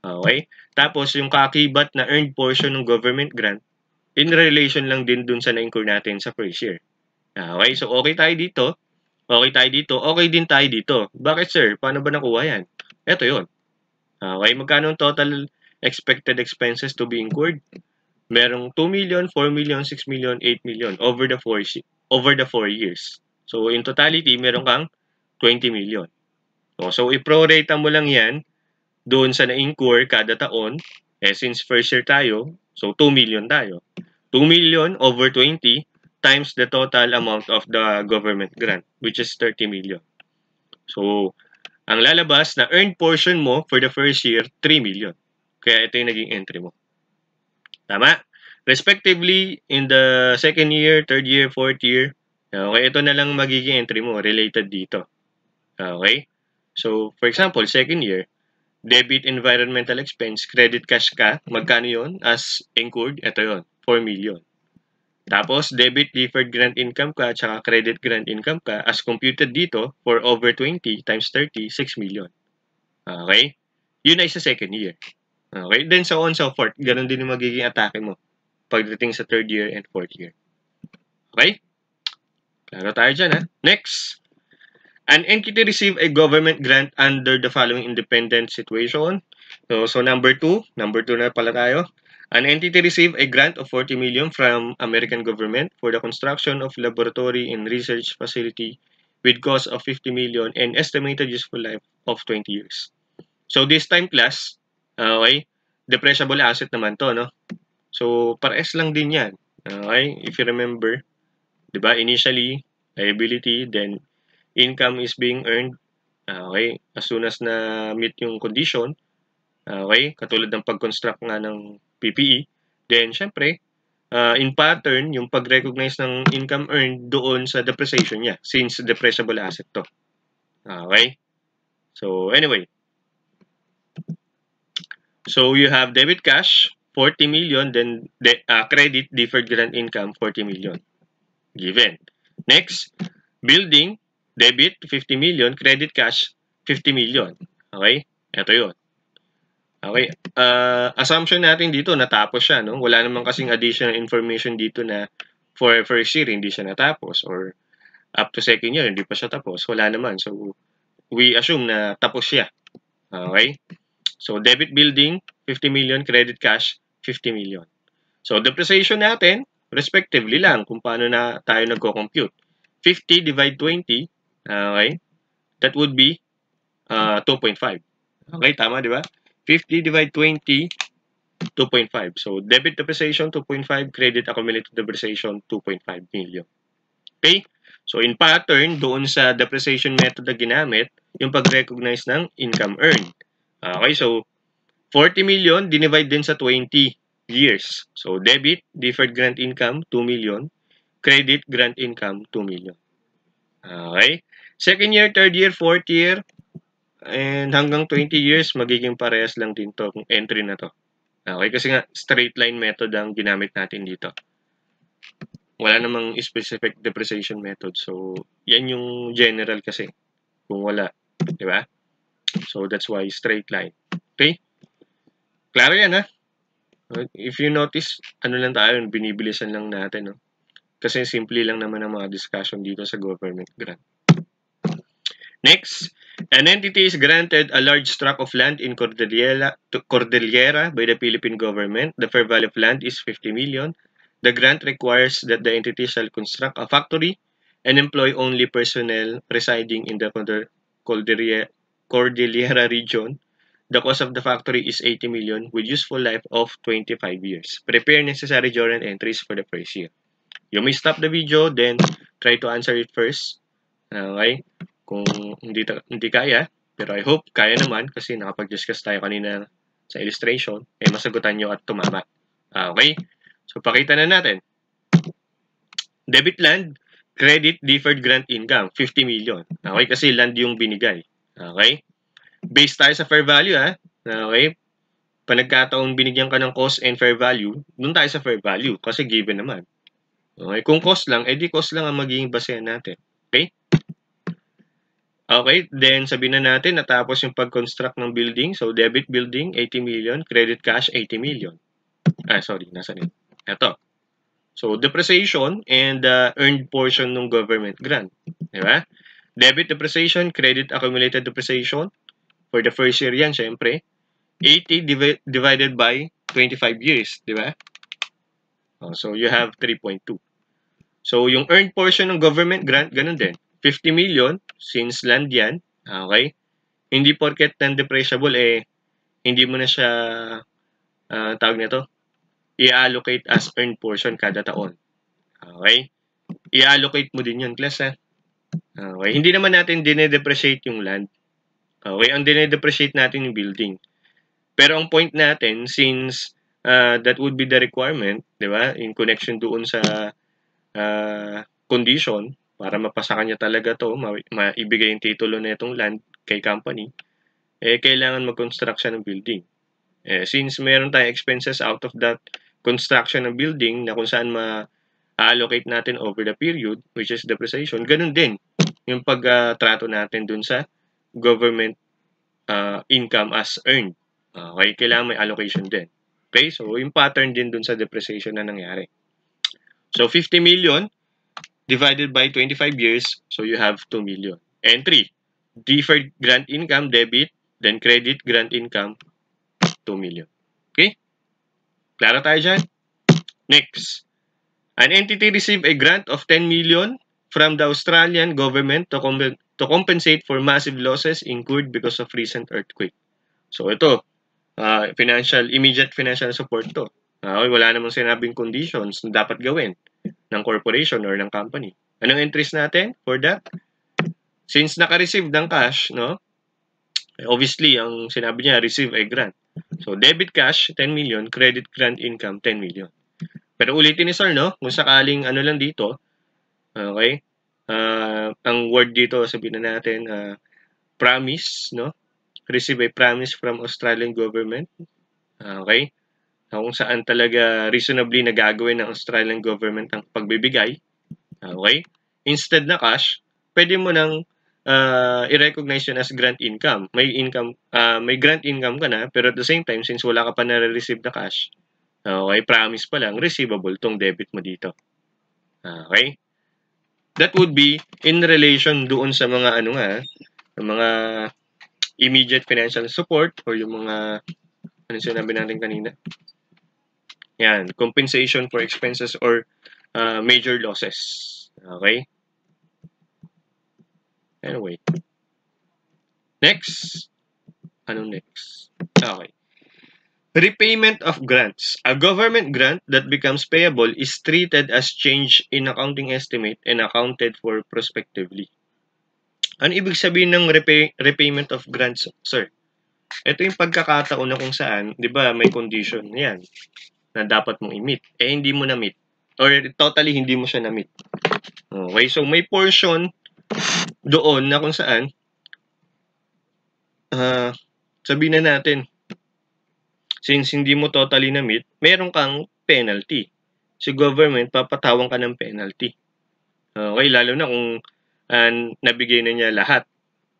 Okay? Tapos, yung kaakibat na earned portion ng government grant, in relation lang din dun sa na-incur natin sa first year. Okay? So, okay tayo dito. Okay din tayo dito. Bakit, sir? Paano ba nakuha yan? Ito yun. Okay, magkano ang total expected expenses to be incurred? Merong 2 million, 4 million, 6 million, 8 million over the 4 years. So in totality, meron kang 20 million. So i-prorate mo lang 'yan doon sa na-incur kada taon. Since first year tayo, so 2 million tayo. 2 million over 20 times the total amount of the government grant, which is 30 million. So, ang lalabas na earned portion mo for the first year, 3 million. Kaya ito yung naging entry mo. Tama? Respectively, in the second year, third year, fourth year, okay, ito na lang magiging entry mo related dito. Okay? So, for example, second year, debit environmental expense, credit cash ka, magkano yon as incurred? Ito yon, 4 million. Tapos, debit deferred grant income ka, tsaka credit grant income ka, as computed dito, for over 20 times 30, 6 million. Okay? Yun ay sa second year. Okay? Then, so on so forth. Ganon din yung magiging atake mo pagdating sa third year and fourth year. Okay? Klaro tayo dyan, ha? Next. An entity receive a government grant under the following independent situation. So number 2 na pala tayo. An entity received a grant of 40 million from American government for the construction of laboratory and research facility with cost of 50 million and estimated useful life of 20 years. So this time class, okay, depreciable asset naman to, no? So pares lang din yan. Okay, if you remember, 'di ba? Initially, liability, then income is being earned. Okay, as soon as na meet yung condition, okay, katulad ng pag-construct nga ng PPE, then syempre, in pattern, yung pag-recognize ng income earned doon sa depreciation niya since depreciable asset to. Okay? So, anyway. So, you have debit cash, 40 million, then credit deferred grant income, 40 million. Given. Next, building, debit, 50 million, credit cash, 50 million. Okay? Ito yun. Okay. Assumption natin dito, natapos siya, no? Wala naman kasing additional information dito na for first year, hindi siya natapos. Or up to second year, hindi pa siya tapos. Wala naman. So, we assume na tapos siya. Okay? So, debit building, 50 million. Credit cash, 50 million. So, depreciation natin, respectively lang kung paano na tayo nagko-compute. 50 divide 20, okay? That would be 2.5. Okay, tama, di ba? 50 divide 20, 2.5. So, debit depreciation, 2.5. Credit accumulated depreciation, 2.5 million. Okay? So, in pattern, doon sa depreciation method na ginamit, yung pag-recognize ng income earned. Okay, so, 40 million, dinivide din sa 20 years. So, debit, deferred grant income, 2 million. Credit, grant income, 2 million. Okay? Second year, third year, fourth year, and hanggang 20 years, magiging parehas lang din to kung entry na to. Okay, kasi nga straight line method ang ginamit natin dito. Wala namang specific depreciation method. So, yan yung general kasi. Kung wala, di ba? So, that's why straight line. Okay? Klaro yan, ha? If you notice, ano lang tayo, binibilisan lang natin, no? Kasi simple lang naman ang mga discussion dito sa government grant. Next, an entity is granted a large tract of land in Cordillera by the Philippine government. The fair value of land is 50 million. The grant requires that the entity shall construct a factory and employ only personnel residing in the Cordillera region. The cost of the factory is 80 million with useful life of 25 years. Prepare necessary journal entries for the first year. You may stop the video, then try to answer it first. Okay? Kung hindi kaya, pero I hope kaya naman kasi nakapag-discuss tayo kanina sa illustration, masagutan nyo at tumama. Okay? So, pakita na natin. Debit land, credit deferred grant income, 50 million. Okay? Kasi land yung binigay. Okay? Based tayo sa fair value, ha? Okay? Panagkataong binigyan ka ng cost and fair value, dun tayo sa fair value kasi given naman. Okay? Kung cost lang, edi cost lang ang magiging basehan natin. Okay? Okay, then sabihin na natin natapos yung pag-construct ng building. So, debit building, 80 million. Credit cash, 80 million. Sorry, nasa rin. Ito. So, depreciation and earned portion ng government grant. Diba? Debit depreciation, credit accumulated depreciation. For the first year yan, syempre. 80 divided by 25 years, di ba? So, you have 3.2. So, yung earned portion ng government grant, ganun din. 50 million, since land yan, okay? Hindi porket non-depreciable, hindi mo na siya, tawag nito, i-allocate as earned portion kada taon. Okay? I-allocate mo din yun, class, ha? Okay? Hindi naman natin dine-depreciate yung land. Okay? Ang dine-depreciate natin yung building. Pero ang point natin, since that would be the requirement, di ba, in connection doon sa condition, para mapasa kanya talaga to, maibigay yung titulo na itong land kay company, kailangan mag-construct siya ng building. Since meron tayong expenses out of that construction ng building na kung saan ma-allocate natin over the period, which is depreciation, ganun din yung pagtrato natin dun sa government income as earned. Okay, kailangan may allocation din. Okay, so yung pattern din dun sa depreciation na nangyari. So 50 million divided by 25 years, so you have 2 million. Entry, deferred grant income, debit, then credit grant income, 2 million. Okay? Klaro tayo dyan? Next. An entity received a grant of 10 million from the Australian government to compensate for massive losses incurred because of recent earthquake. So ito, immediate financial support to. Wala namang sinabing conditions na dapat gawin ng corporation or ng company. Anong entries natin for that? Since naka-receive ng cash, no? Obviously, ang sinabi niya, receive a grant. So, debit cash, 10 million. Credit grant income, 10 million. Pero ulitin ni sir, no? Kung sakaling ano lang dito, okay? Ang word dito, sabihin na natin, promise, no? Receive a promise from Australian government. Okay? Kung saan talaga reasonably nagagawin ng Australian government ang pagbibigay. Okay? Instead na cash, pwede mo nang i-recognize yun as grant income. May grant income ka na, pero at the same time, since wala ka pa na-receive na cash, okay, promise pa lang, receivable tong debit mo dito. Okay? That would be in relation doon sa mga mga immediate financial support or yung mga sinabi natin kanina. Yan, compensation for expenses or major losses. Okay? Anyway. Next. Anong next? Okay. Repayment of grants. A government grant that becomes payable is treated as change in accounting estimate and accounted for prospectively. Ano ibig sabihin ng repayment of grants, sir? Ito yung pagkakataon na kung saan, di ba, may condition yan na dapat mong i-meet. Hindi mo na-meet. Or totally hindi mo siya na-meet. Okay, so may portion doon na kung saan, sabihin na natin, since hindi mo totally na-meet, meron kang penalty. Si government, papatawang ka ng penalty. Okay, lalo na kung nabigay na niya lahat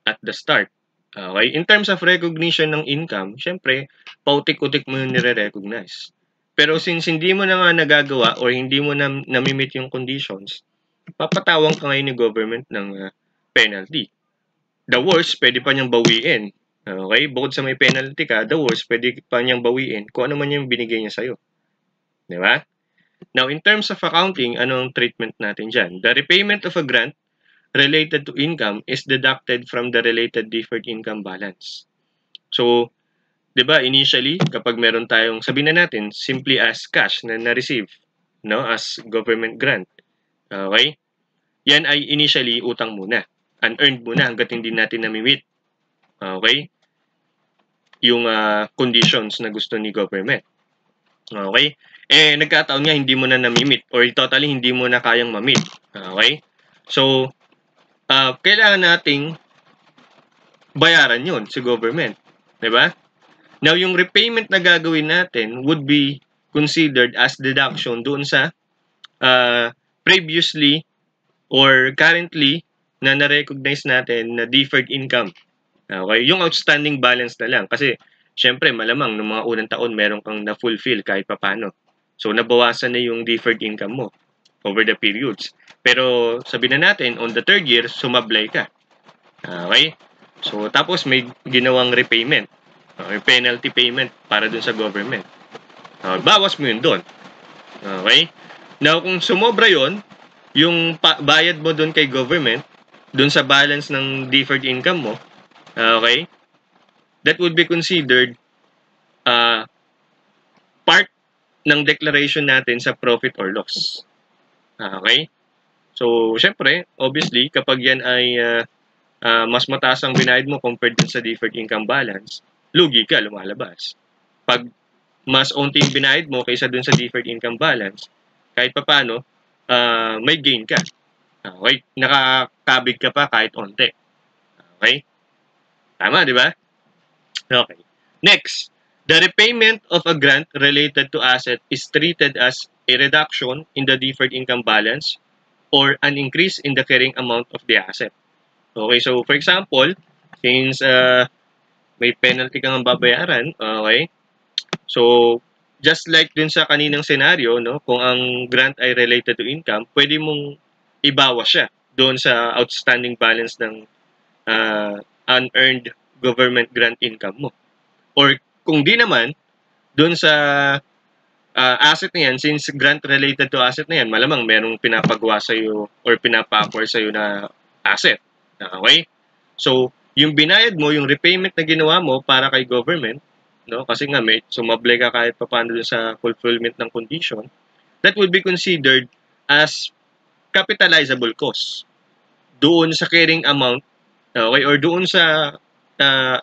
at the start. Okay, in terms of recognition ng income, syempre, pautik-utik mo yung nire-recognize. Pero since hindi mo na nga nagagawa or hindi mo na namimit yung conditions, papatawang ka ngayon ni government ng penalty. The worst, pwede pa niyang bawiin. Okay? Bukod sa may penalty ka, the worst, pwede pa niyang bawiin kung ano man yung binigay niya sa'yo. Di ba? Now, in terms of accounting, anong treatment natin dyan? The repayment of a grant related to income is deducted from the related deferred income balance. So, di ba, initially, kapag meron tayong, sabihin na natin, simply as cash na na-receive, no, as government grant. Okay? Yan ay initially utang muna. Unearned muna hanggat hindi natin namimit. Okay? Yung conditions na gusto ni government. Okay? Nagkataon nga hindi mo na namimit or totally hindi mo na kayang mamit. Okay? So, kailangan nating bayaran yun si government. Diba? Now, yung repayment na gagawin natin would be considered as deduction doon sa previously or currently na na-recognize natin na deferred income. Okay? Yung outstanding balance na lang. Kasi, syempre, malamang ng mga unang taon meron kang na-fulfill kahit papano. So, nabawasan na yung deferred income mo over the periods. Pero, sabihin na natin, on the third year, sumablay ka. Okay? So, tapos may ginawang repayment. Okay, penalty payment para dun sa government. Bawas mo yun doon. Okay? Now, kung sumobra yon, yung bayad mo doon kay government, doon sa balance ng deferred income mo, okay, that would be considered part ng declaration natin sa profit or loss. Okay? So, syempre, obviously, kapag yan ay mas mataas ang binayad mo compared dun sa deferred income balance, lugi ka, lumalabas. Pag mas onti yung binayad mo kaysa dun sa deferred income balance, kahit papano, may gain ka. Okay? Nakakabig ka pa kahit onti. Okay? Tama, di ba? Okay. Next, the repayment of a grant related to asset is treated as a reduction in the deferred income balance or an increase in the carrying amount of the asset. Okay, so for example, since may penalty kang babayaran, okay, so just like dun sa kaninang scenario, no, kung ang grant ay related to income, pwede mong ibawas siya doon sa outstanding balance ng unearned government grant income mo. Or kung di naman, doon sa asset na yan, since grant related to asset na yan, malamang merong pinapagawa sa'yo or pinapa-acquire sa'yo na asset. Okay? So, yung binayad mo, yung repayment na ginawa mo para kay government, no? Kasi nga may sumablay ka kahit paano dun sa fulfillment ng condition, that would be considered as capitalizable cost doon sa carrying amount, okay, or doon sa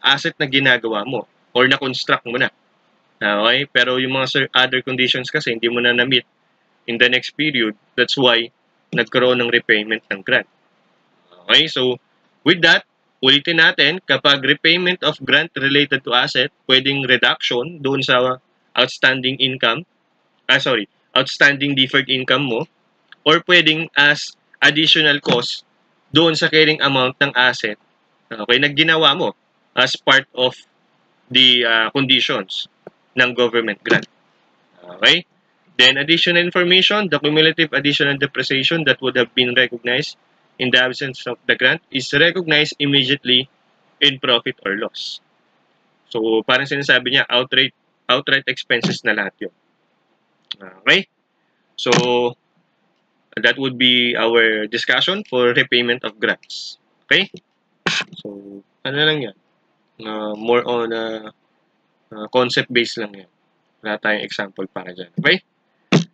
asset na ginagawa mo or na-construct mo na. Okay? Pero yung mga other conditions kasi hindi mo na na-meet in the next period. That's why nagkaroon ng repayment ng grant. Okay? So, with that, ulitin natin, kapag repayment of grant related to asset, pwedeng reduction doon sa outstanding income, outstanding deferred income mo, or pwedeng as additional cost doon sa carrying amount ng asset, okay, na ginawa mo as part of the conditions ng government grant. Okay? Then additional information, the cumulative additional depreciation that would have been recognized in the absence of the grant is recognized immediately in profit or loss. So, parang sinasabi niya, outright expenses na lahat yun. Okay? So, that would be our discussion for repayment of grants. Okay? So, ano lang yan? More on concept-based lang yan. Wala tayong example para dyan. Okay?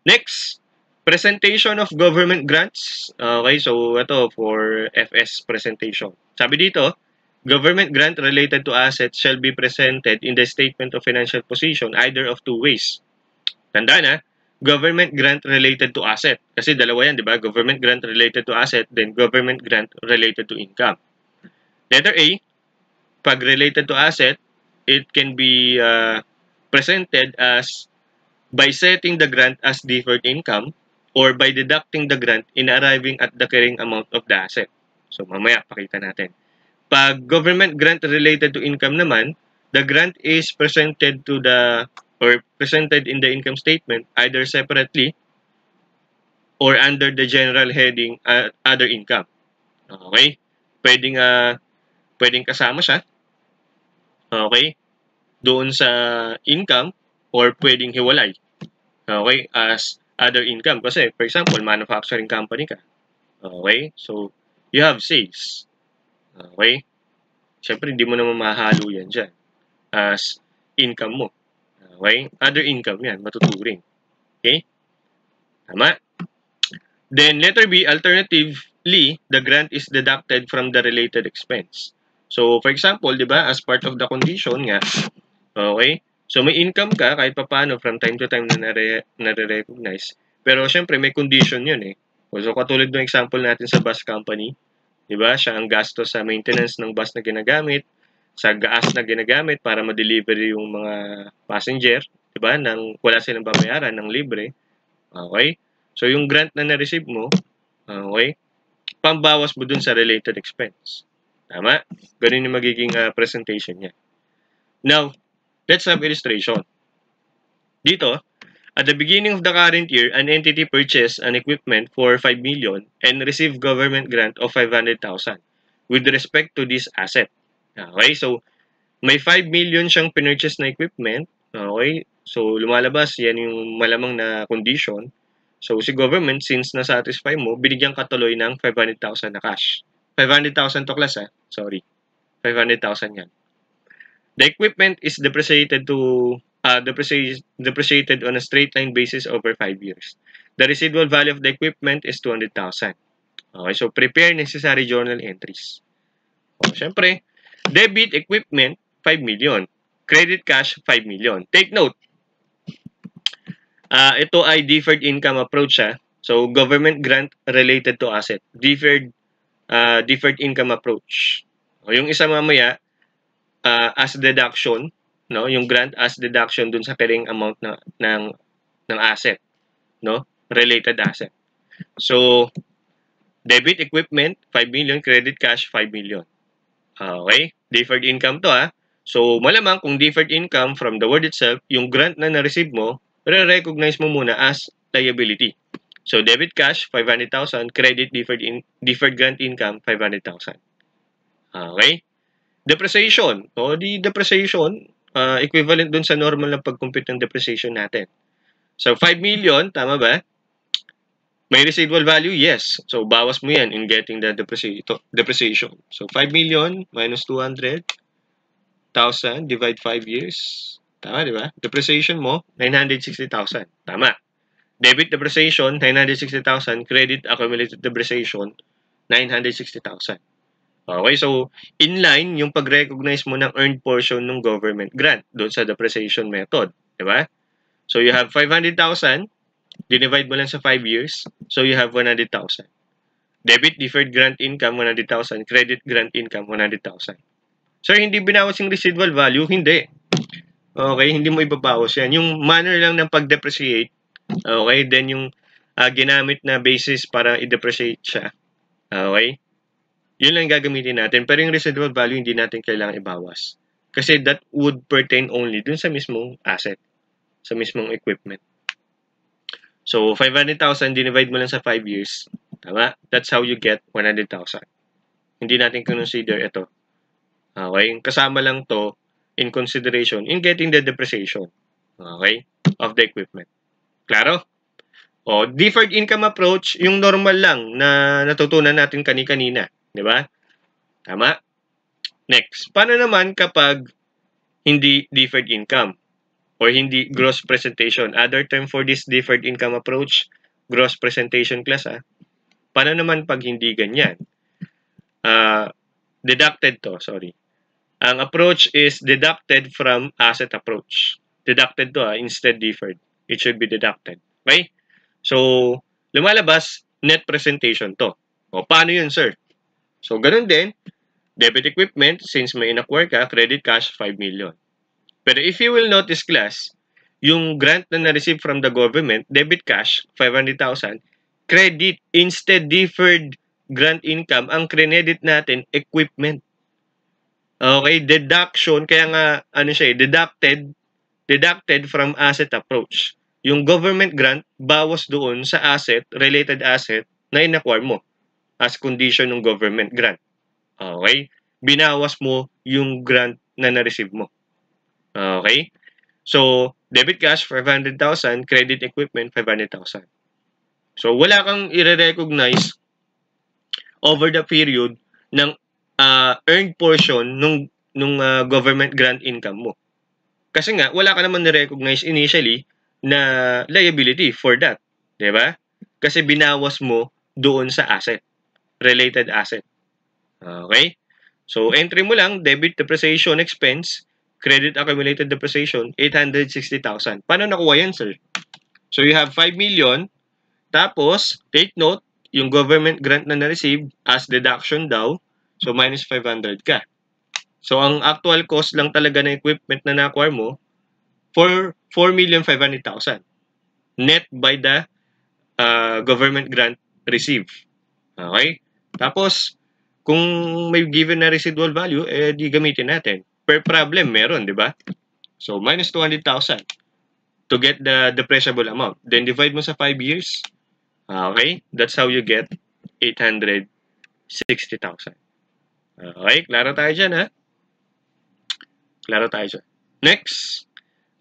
Next, presentation of government grants. Okay, so ito for FS presentation. Sabi dito, government grant related to assets shall be presented in the statement of financial position either of two ways. Tandaan na, government grant related to asset. Kasi dalawa yan, di ba? Government grant related to asset, then government grant related to income. Letter A, pag related to asset, it can be presented as by setting the grant as deferred income or by deducting the grant in arriving at the carrying amount of the asset. So mamaya pakita natin. Pag government grant related to income naman, the grant is presented to the or presented in the income statement either separately or under the general heading other income. Okay? Pwedeng kasama siya. Okay? Doon sa income or pwedeng hiwalay. Okay? As other income. Kasi, for example, manufacturing company ka. Okay? So, you have sales. Okay? Siyempre, hindi mo naman mahalo yan dyan as income mo. Okay? Other income yan, matuturing. Okay? Tama? Then, letter B, alternatively, the grant is deducted from the related expense. So, for example, di ba, as part of the condition nga, okay, so may income ka kahit paano from time to time na nare-recognize. Pero, syempre, may condition yun eh. So, katulad ng example natin sa bus company, di ba, siya ang gastos sa maintenance ng bus na ginagamit, sa gas na ginagamit para ma-deliver yung mga passenger, di ba, nang wala silang babayaran ng libre. Okay? So, yung grant na na-receive mo, okay, pambawas mo dun sa related expense. Tama? Ganun yung magiging presentation niya. Now, let's have illustration. Dito, at the beginning of the current year, an entity purchased an equipment for 5 million and received government grant of 500,000 with respect to this asset. Okay, so May 5 million siyang pinurchase na equipment. Okay? So, lumalabas, yan yung malamang na condition. So, si government, since na-satisfy mo, binigyan ka tuloy ng 500,000 na cash. 500,000 to class, Sorry. 500,000 yan. The equipment is depreciated on a straight line basis over 5 years. The residual value of the equipment is 200,000. Okay, so prepare necessary journal entries. O, syempre, debit equipment, 5 million. Credit cash, 5 million. Take note, ito ay deferred income approach. So, government grant related to asset. Deferred income approach. O, yung isa mamaya, as deduction, no? Yung grant as deduction dun sa carrying amount ng asset, no? Related asset. So, debit equipment, 5 million. Credit cash, 5 million. Okay? Deferred income to, So, malamang kung deferred income from the word itself, yung grant na na-receive mo, re-recognize mo muna as liability. So, debit cash, 500,000. Credit deferred grant income, 500,000. Okay? Depreciation. O, di depreciation, equivalent dun sa normal na pag-compute ng depreciation natin. So, 5 million, tama ba? May residual value? Yes. So, bawas mo yan in getting the depreciation. So, 5 million minus 200,000 divide 5 years. Tama, di ba? Depreciation mo, 960,000. Tama. Debit depreciation, 960,000. Credit accumulated depreciation, 960,000. Okay, so in line yung pag-recognize mo ng earned portion ng government grant doon sa depreciation method. Di ba? So, you have 500,000. Dinivide mo lang sa 5 years. So, you have 100,000. Debit deferred grant income, 100,000. Credit grant income, 100,000. Sir, hindi binawas yung residual value? Hindi. Okay, hindi mo ibabawas yan. Yung manner lang ng pag-depreciate, okay, then yung ginamit na basis para i-depreciate siya. Okay? Yun lang gagamitin natin. Pero yung residual value, hindi natin kailangan ibawas. Kasi that would pertain only dun sa mismong asset, sa mismong equipment. So, 500,000 divide mo lang sa 5 years. Tama? That's how you get 100,000. Hindi natin consider ito. Okay? Kasama lang to in consideration in getting the depreciation. Okay? Of the equipment. Klaro? O, deferred income approach, yung normal lang na natutunan natin kanina. Di ba? Tama? Next. Paano naman kapag hindi deferred income? Or hindi gross presentation. Other term for this deferred income approach, gross presentation class. Paano naman pag hindi ganyan? Deducted to, sorry. Ang approach is deducted from asset approach. Deducted to, instead deferred. It should be deducted. Okay? So, lumalabas, net presentation to. O, paano yun, sir? So, ganun din, debit equipment, since may in-acquire ka, credit cash, 5 million. Pero if you will notice, class, yung grant na na-receive from the government, debit cash, 500,000, credit, instead deferred grant income, ang credit natin, equipment. Okay, deduction, kaya nga, deducted from asset approach. Yung government grant, bawas doon sa asset, related asset, na in-acquire mo as condition ng government grant. Okay? Binawas mo yung grant na na-receive mo. Okay? So, debit cash, 500,000. Credit equipment, 500,000. So, wala kang i-recognize over the period ng earned portion nung government grant income mo. Kasi nga, wala ka naman na-recognize initially na liability for that. Diba? Kasi binawas mo doon sa asset. Related asset. Okay? So, entry mo lang, debit depreciation expense, credit accumulated depreciation, 860,000. Paano nakuha yan, sir? So, you have 5 million. Tapos, take note, yung government grant na na-receive as deduction daw. So, minus 500 ka. So, ang actual cost lang talaga ng equipment na na-acquire mo, 4,500,000. Net by the government grant received. Okay? Tapos, kung may given na residual value, di gamitin natin. Per problem, meron, di ba? So, minus 200,000 to get the depreciable amount. Then, divide mo sa 5 years. Okay? That's how you get 860,000. Okay? Klaro tayo dyan, Klaro tayo dyan. Next.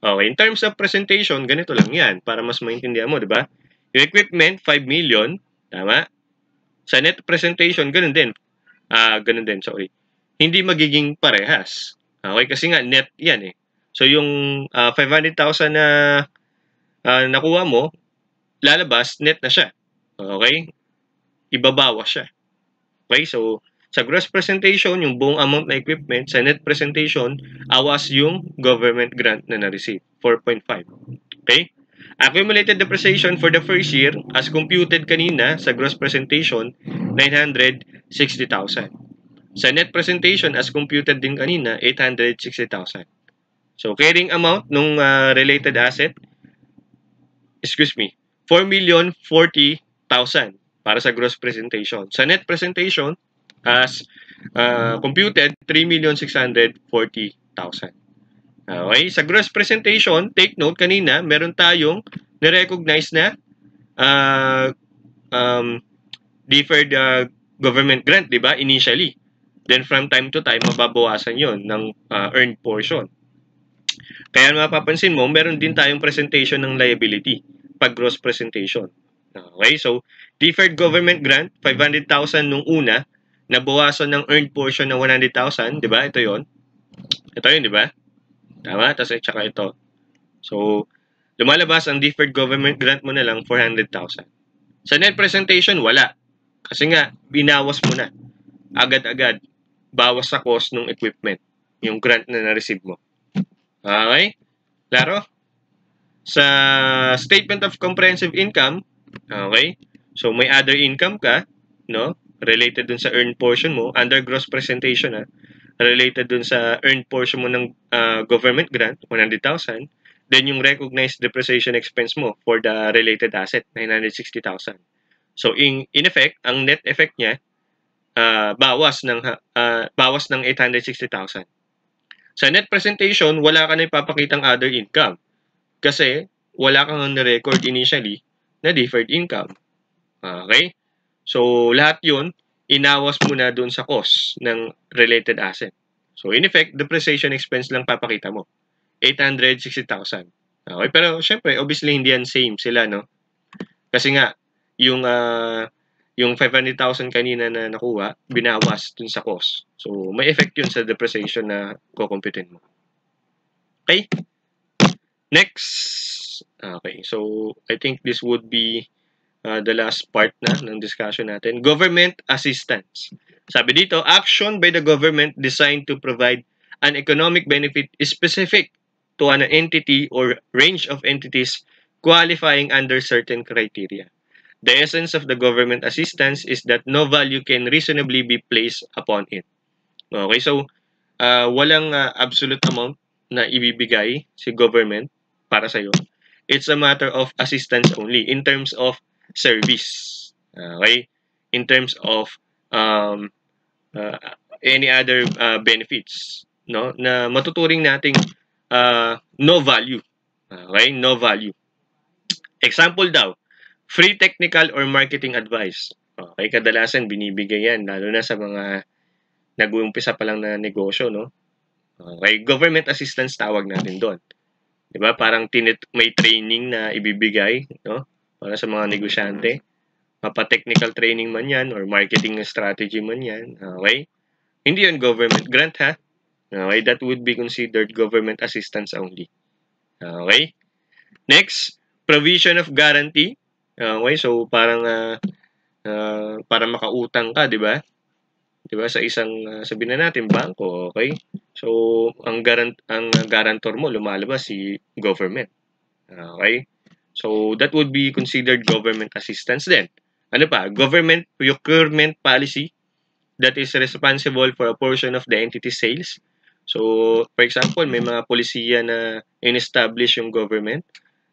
Okay, in terms of presentation, ganito lang yan para mas maintindihan mo, di ba? Yung equipment, 5 million. Tama? Sa net presentation, ganun din. Sorry. Hindi magiging parehas. Okay, kasi nga net yan eh. So yung 500,000 na nakuha mo, lalabas, net na siya. Okay? Ibabawas siya. Okay, so sa gross presentation, yung buong amount na equipment, sa net presentation, awas yung government grant na na-receive, 4.5. Okay? Accumulated depreciation for the first year, as computed kanina sa gross presentation, 960,000. Sa net presentation, as computed din kanina, 860,000. So, carrying amount nung related asset, 4,040,000 para sa gross presentation. Sa net presentation, as computed, 3,640,000. Okay? Sa gross presentation, take note, kanina, meron tayong na-recognize na deferred government grant, di ba? Initially. Then, from time to time, mababawasan yon ng earned portion. Kaya mapapansin mo, meron din tayong presentation ng liability pag gross presentation. Okay? So, deferred government grant, 500,000 nung una, nabawasan ng earned portion na 100,000, di ba? Ito yon. Ito yun, di ba? Tama? Tapos, tsaka ito. So, lumalabas ang deferred government grant mo na lang 400,000. Sa net presentation, wala. Kasi nga, binawas mo na. Agad-agad. Bawas sa cost ng equipment. Yung grant na na-receive mo. Okay? Klaro? Sa statement of comprehensive income, okay? So, may other income ka, no? Related dun sa earned portion mo, under gross presentation, related dun sa earned portion mo ng government grant, 100,000. Then, yung recognized depreciation expense mo for the related asset, 960,000. So, in effect, ang net effect niya, bawas ng 860,000. Sa net presentation, wala ka na ipapakitang other income. Kasi, wala kang na-record initially na deferred income. Okay? So, lahat yun, inawas mo na dun sa cost ng related asset. So, in effect, depreciation expense lang papakita mo. 860,000. Okay? Pero, syempre, obviously, hindi yan same sila, no? Kasi nga, yung 500,000 kanina na nakuha, binawas dun sa cost. So, may effect yun sa depreciation na kukumputin mo. Okay? Next. Okay, so I think this would be the last part na ng discussion natin. Government assistance. Sabi dito, action by the government designed to provide an economic benefit specific to an entity or range of entities qualifying under certain criteria. The essence of the government assistance is that no value can reasonably be placed upon it. Okay, so walang absolute amount na ibibigay si government para sa'yo. It's a matter of assistance only in terms of service. Okay? In terms of any other benefits, no, na matuturing nating no value. Okay? No value. Example daw, free technical or marketing advice. Okay, kadalasan binibigay yan lalo na sa mga nag-uumpisa pa lang na negosyo, no? Okay, government assistance tawag natin doon. 'Di ba? Parang may training na ibibigay, no? Para sa mga negosyante. Mapa-technical training man 'yan or marketing strategy man 'yan. Okay? Hindi 'yon government grant, ha? Okay, that would be considered government assistance only. Okay? Next, provision of guarantee. Okay, so parang para makautang ka, 'di ba? 'Di ba sa isang sabihin na natin bangko, okay? So ang guarantor mo lumalabas si government. Okay? So that would be considered government assistance then. Ano pa? Government procurement policy that is responsible for a portion of the entity's sales. So for example, may mga polisiya na in-establish yung government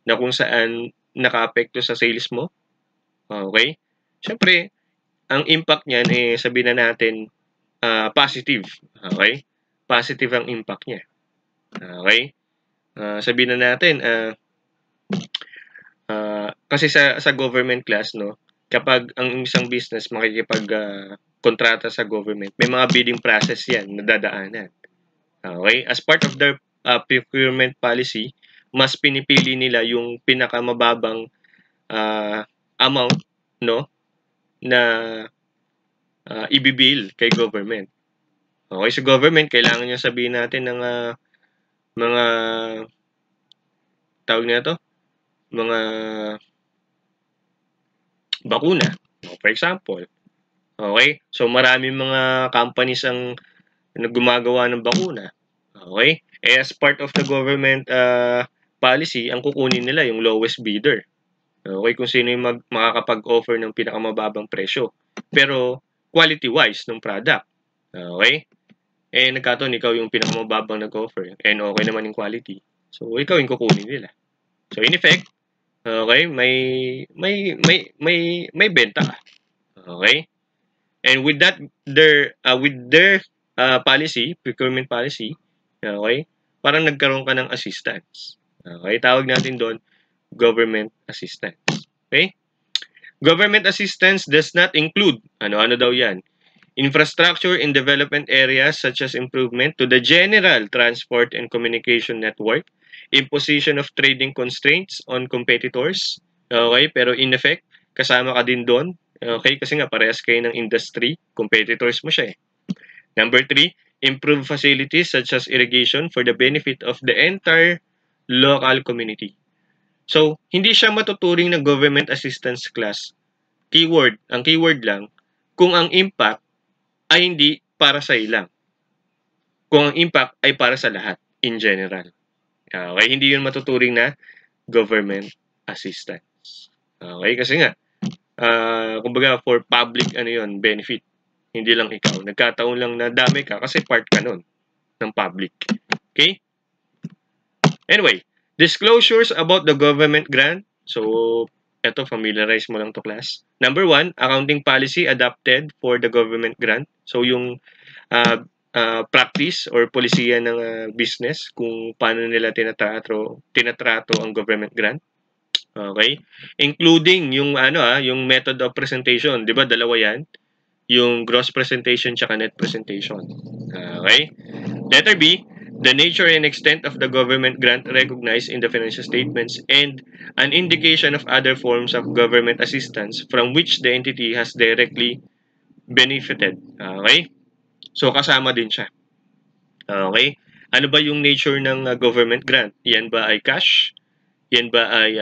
na kung saan nakaapekto sa sales mo. Okay? Siyempre, ang impact niyan sabihin na natin positive. Okay? Positive ang impact niya. Okay? Sabihin na natin kasi sa government class, no, kapag ang isang business makikipag kontrata sa government, may mga bidding process yan na dadaanan. Okay? As part of their procurement policy, mas pinipili nila yung pinakamababang amount, no, na ibibill kay government. Okay, sa government, kailangan niya sabihin natin ng mga tawag na to, mga bakuna. For example, okay? So maraming mga companies ang gumagawa ng bakuna. Okay? As part of the government policy, ang kukunin nila yung lowest bidder. Okay, kung sino yung makakapag-offer ng pinakamababang presyo. Pero quality-wise ng product. Okay? Nagkataon ikaw yung pinakamababang nag-offer and okay naman yung quality. So ikaw yung kukunin nila. So in effect, okay, may benta ka. Okay? And with that with their policy, procurement policy, okay? Parang nagkaroon ka ng assistance. Okay? Tawag natin doon government assistance. Okay? Government assistance does not include ano-ano daw 'yan. Infrastructure in development areas such as improvement to the general transport and communication network, imposition of trading constraints on competitors. Okay, pero in effect, kasama ka din doon. Okay, kasi nga parehas kayo ng industry, competitors mo siya eh. Number 3, improve facilities such as irrigation for the benefit of the entire local community. So, hindi siya matuturing na government assistance class. Ang keyword lang, kung ang impact ay hindi para sa ilang. Kung ang impact ay para sa lahat in general. Okay, hindi yun matuturing na government assistance. Okay, kasi nga, kumbaga for public benefit. Hindi lang ikaw. Nagkataon lang na dami ka kasi part ka nun ng public. Okay? Anyway, disclosures about the government grant. So, eto, familiarize mo lang to class. Number 1, accounting policy adopted for the government grant. So, yung practice or polisiya ng business kung paano nila tinatrato ang government grant. Okay? Including yung yung method of presentation, 'di ba? Dalawa 'yan. Yung gross presentation tsaka net presentation. Okay? Letter B, the nature and extent of the government grant recognized in the financial statements and an indication of other forms of government assistance from which the entity has directly benefited. Okay? So, kasama din siya. Okay? Ano ba yung nature ng government grant? Yan ba ay cash? Yan ba ay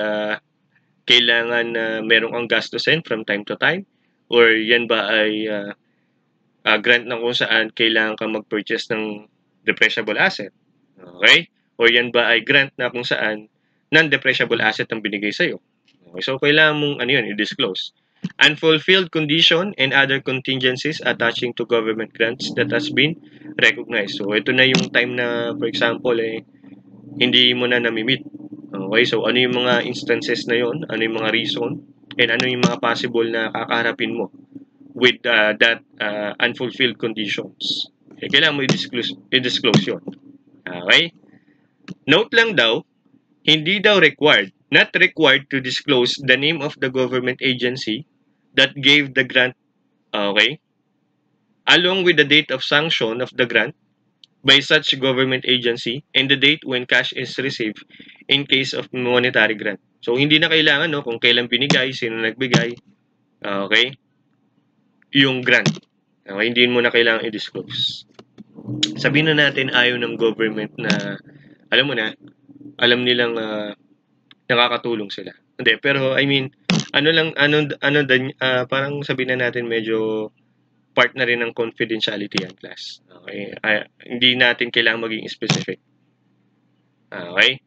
kailangan na meron kang gastusin from time to time? Or yan ba ay grant na kung saan kailangan kang mag-purchase ng depreciable asset? Okay? Or yan ba ay grant na kung saan non-depreciable asset ang binigay sa'yo? Okay, so kailangan mong i-disclose. Unfulfilled condition and other contingencies attaching to government grants that has been recognized. So ito na yung time na, for example, hindi mo na nami-meet. Okay, so ano yung mga instances na yon? Ano yung mga reason? And ano yung mga possible na kakaharapin mo with that unfulfilled conditions? Okay, kailangan mo i-disclose yun. Okay? Note lang daw, hindi daw not required to disclose the name of the government agency that gave the grant, okay, along with the date of sanction of the grant by such government agency and the date when cash is received in case of monetary grant. So, hindi na kailangan, no, kung kailan binigay, sino nagbigay, okay, yung grant. Okay, hindi mo na kailangan i-disclose. Sabihin na natin ayaw ng government na, alam mo na, alam nilang nakakatulong sila. Hindi, pero I mean, parang sabihin na natin medyo part na rin ng confidentiality yan, class. Okay? Hindi natin kailangang maging specific. Okay?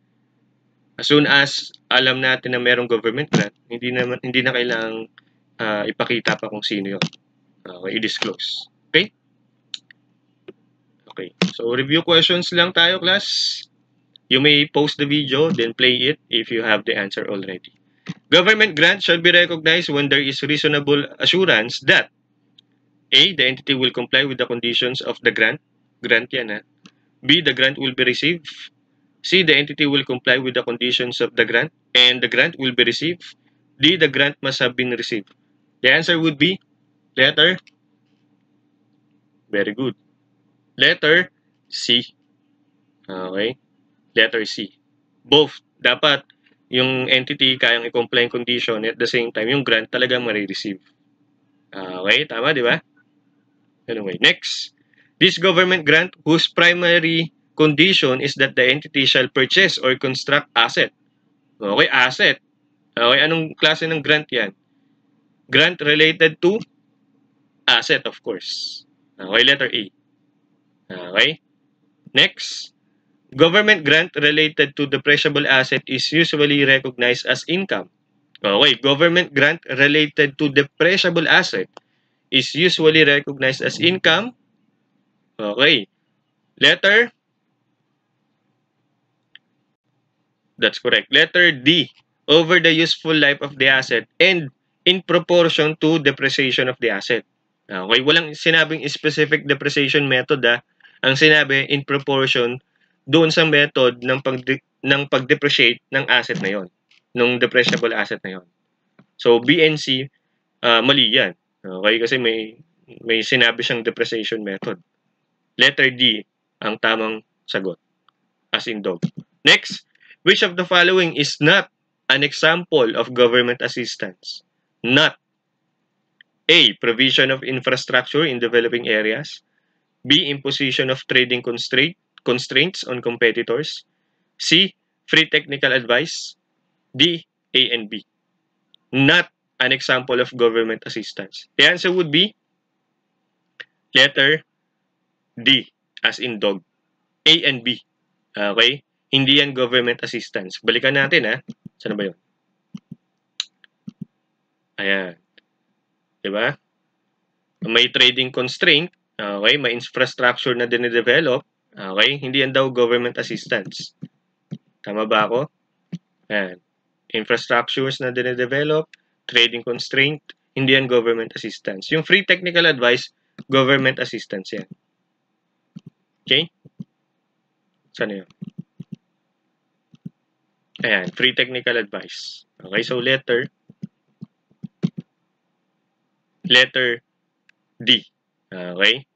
As soon as alam natin na merong government grant, hindi na kailangang ipakita pa kung sino yun. Okay, i-disclose. Okay? Okay. So, review questions lang tayo, class. You may post the video, then play it if you have the answer already. Government grant shall be recognized when there is reasonable assurance that A, the entity will comply with the conditions of the grant. Grant yan, ha? B, the grant will be received. C, the entity will comply with the conditions of the grant and the grant will be received. D, the grant must have been received. The answer would be letter. Very good. Letter C. Okay? Letter C. Both. Dapat yung entity kayang i-comply yung condition at the same time yung grant talagang marireceive. Okay? Tama, di ba? Anyway, next. This government grant whose primary condition is that the entity shall purchase or construct asset. Okay, asset. Okay, anong klase ng grant yan? Grant related to asset, of course. Okay, letter A. Okay. Next. Government grant related to depreciable asset is usually recognized as income. Okay, government grant related to depreciable asset is usually recognized as income. Okay. Letter, that's correct. Letter D, over the useful life of the asset and in proportion to depreciation of the asset. Okay, walang sinabing specific depreciation method Ang sinabi in proportion doon sa method ng pag-depreciate ng asset na yon, ng depreciable asset na yon. So B and C, mali yan. Okay, kasi may sinabi siyang depreciation method. Letter D ang tamang sagot, as in dog. Next, which of the following is not an example of government assistance? Not A. Provision of infrastructure in developing areas. B. Imposition of trading constraints on competitors. C. Free technical advice. D. A and B. Not an example of government assistance. The answer would be letter D, as in dog. A and B. Okay? Hindi yan government assistance. Balikan natin Saan ba yun? Ayan. Diba? May trading constraint. Okay? May infrastructure na dinidevelop. Okay? Hindi yan daw government assistance. Tama ba ako? Ayan. Infrastructures na dinidevelop, trading constraint, hindi yan government assistance. Yung free technical advice, government assistance yan. Okay? Saan yun? Ayan, free technical advice. Okay, so letter D. Okay?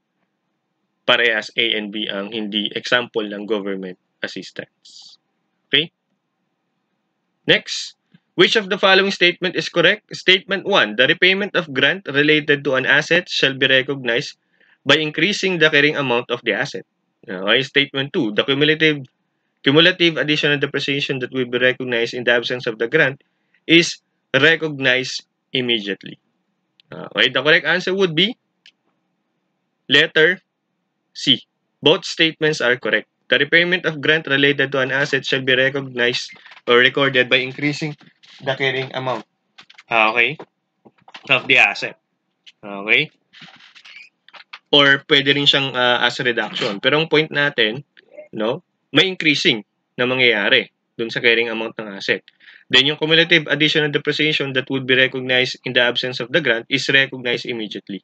Parehas A and B ang hindi example ng government assistance. Okay? Next, which of the following statement is correct? Statement 1, the repayment of grant related to an asset shall be recognized by increasing the carrying amount of the asset. Okay? Statement 2, the cumulative additional depreciation that will be recognized in the absence of the grant is recognized immediately. Okay? The correct answer would be letter C. Both statements are correct. The repayment of grant related to an asset shall be recognized or recorded by increasing the carrying amount. Okay? Of the asset. Okay? Or pwede rin siyang as reduction. Pero ang point natin, no, may increasing na mangyayari dun sa carrying amount ng asset. Then yung cumulative additional depreciation that would be recognized in the absence of the grant is recognized immediately.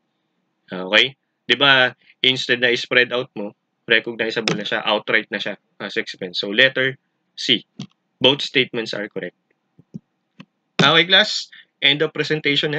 Okay? 'Di ba, instead na i-spread out mo, recognizable na siya, outright na siya as expense. So letter C. Both statements are correct. Okay, class. End of presentation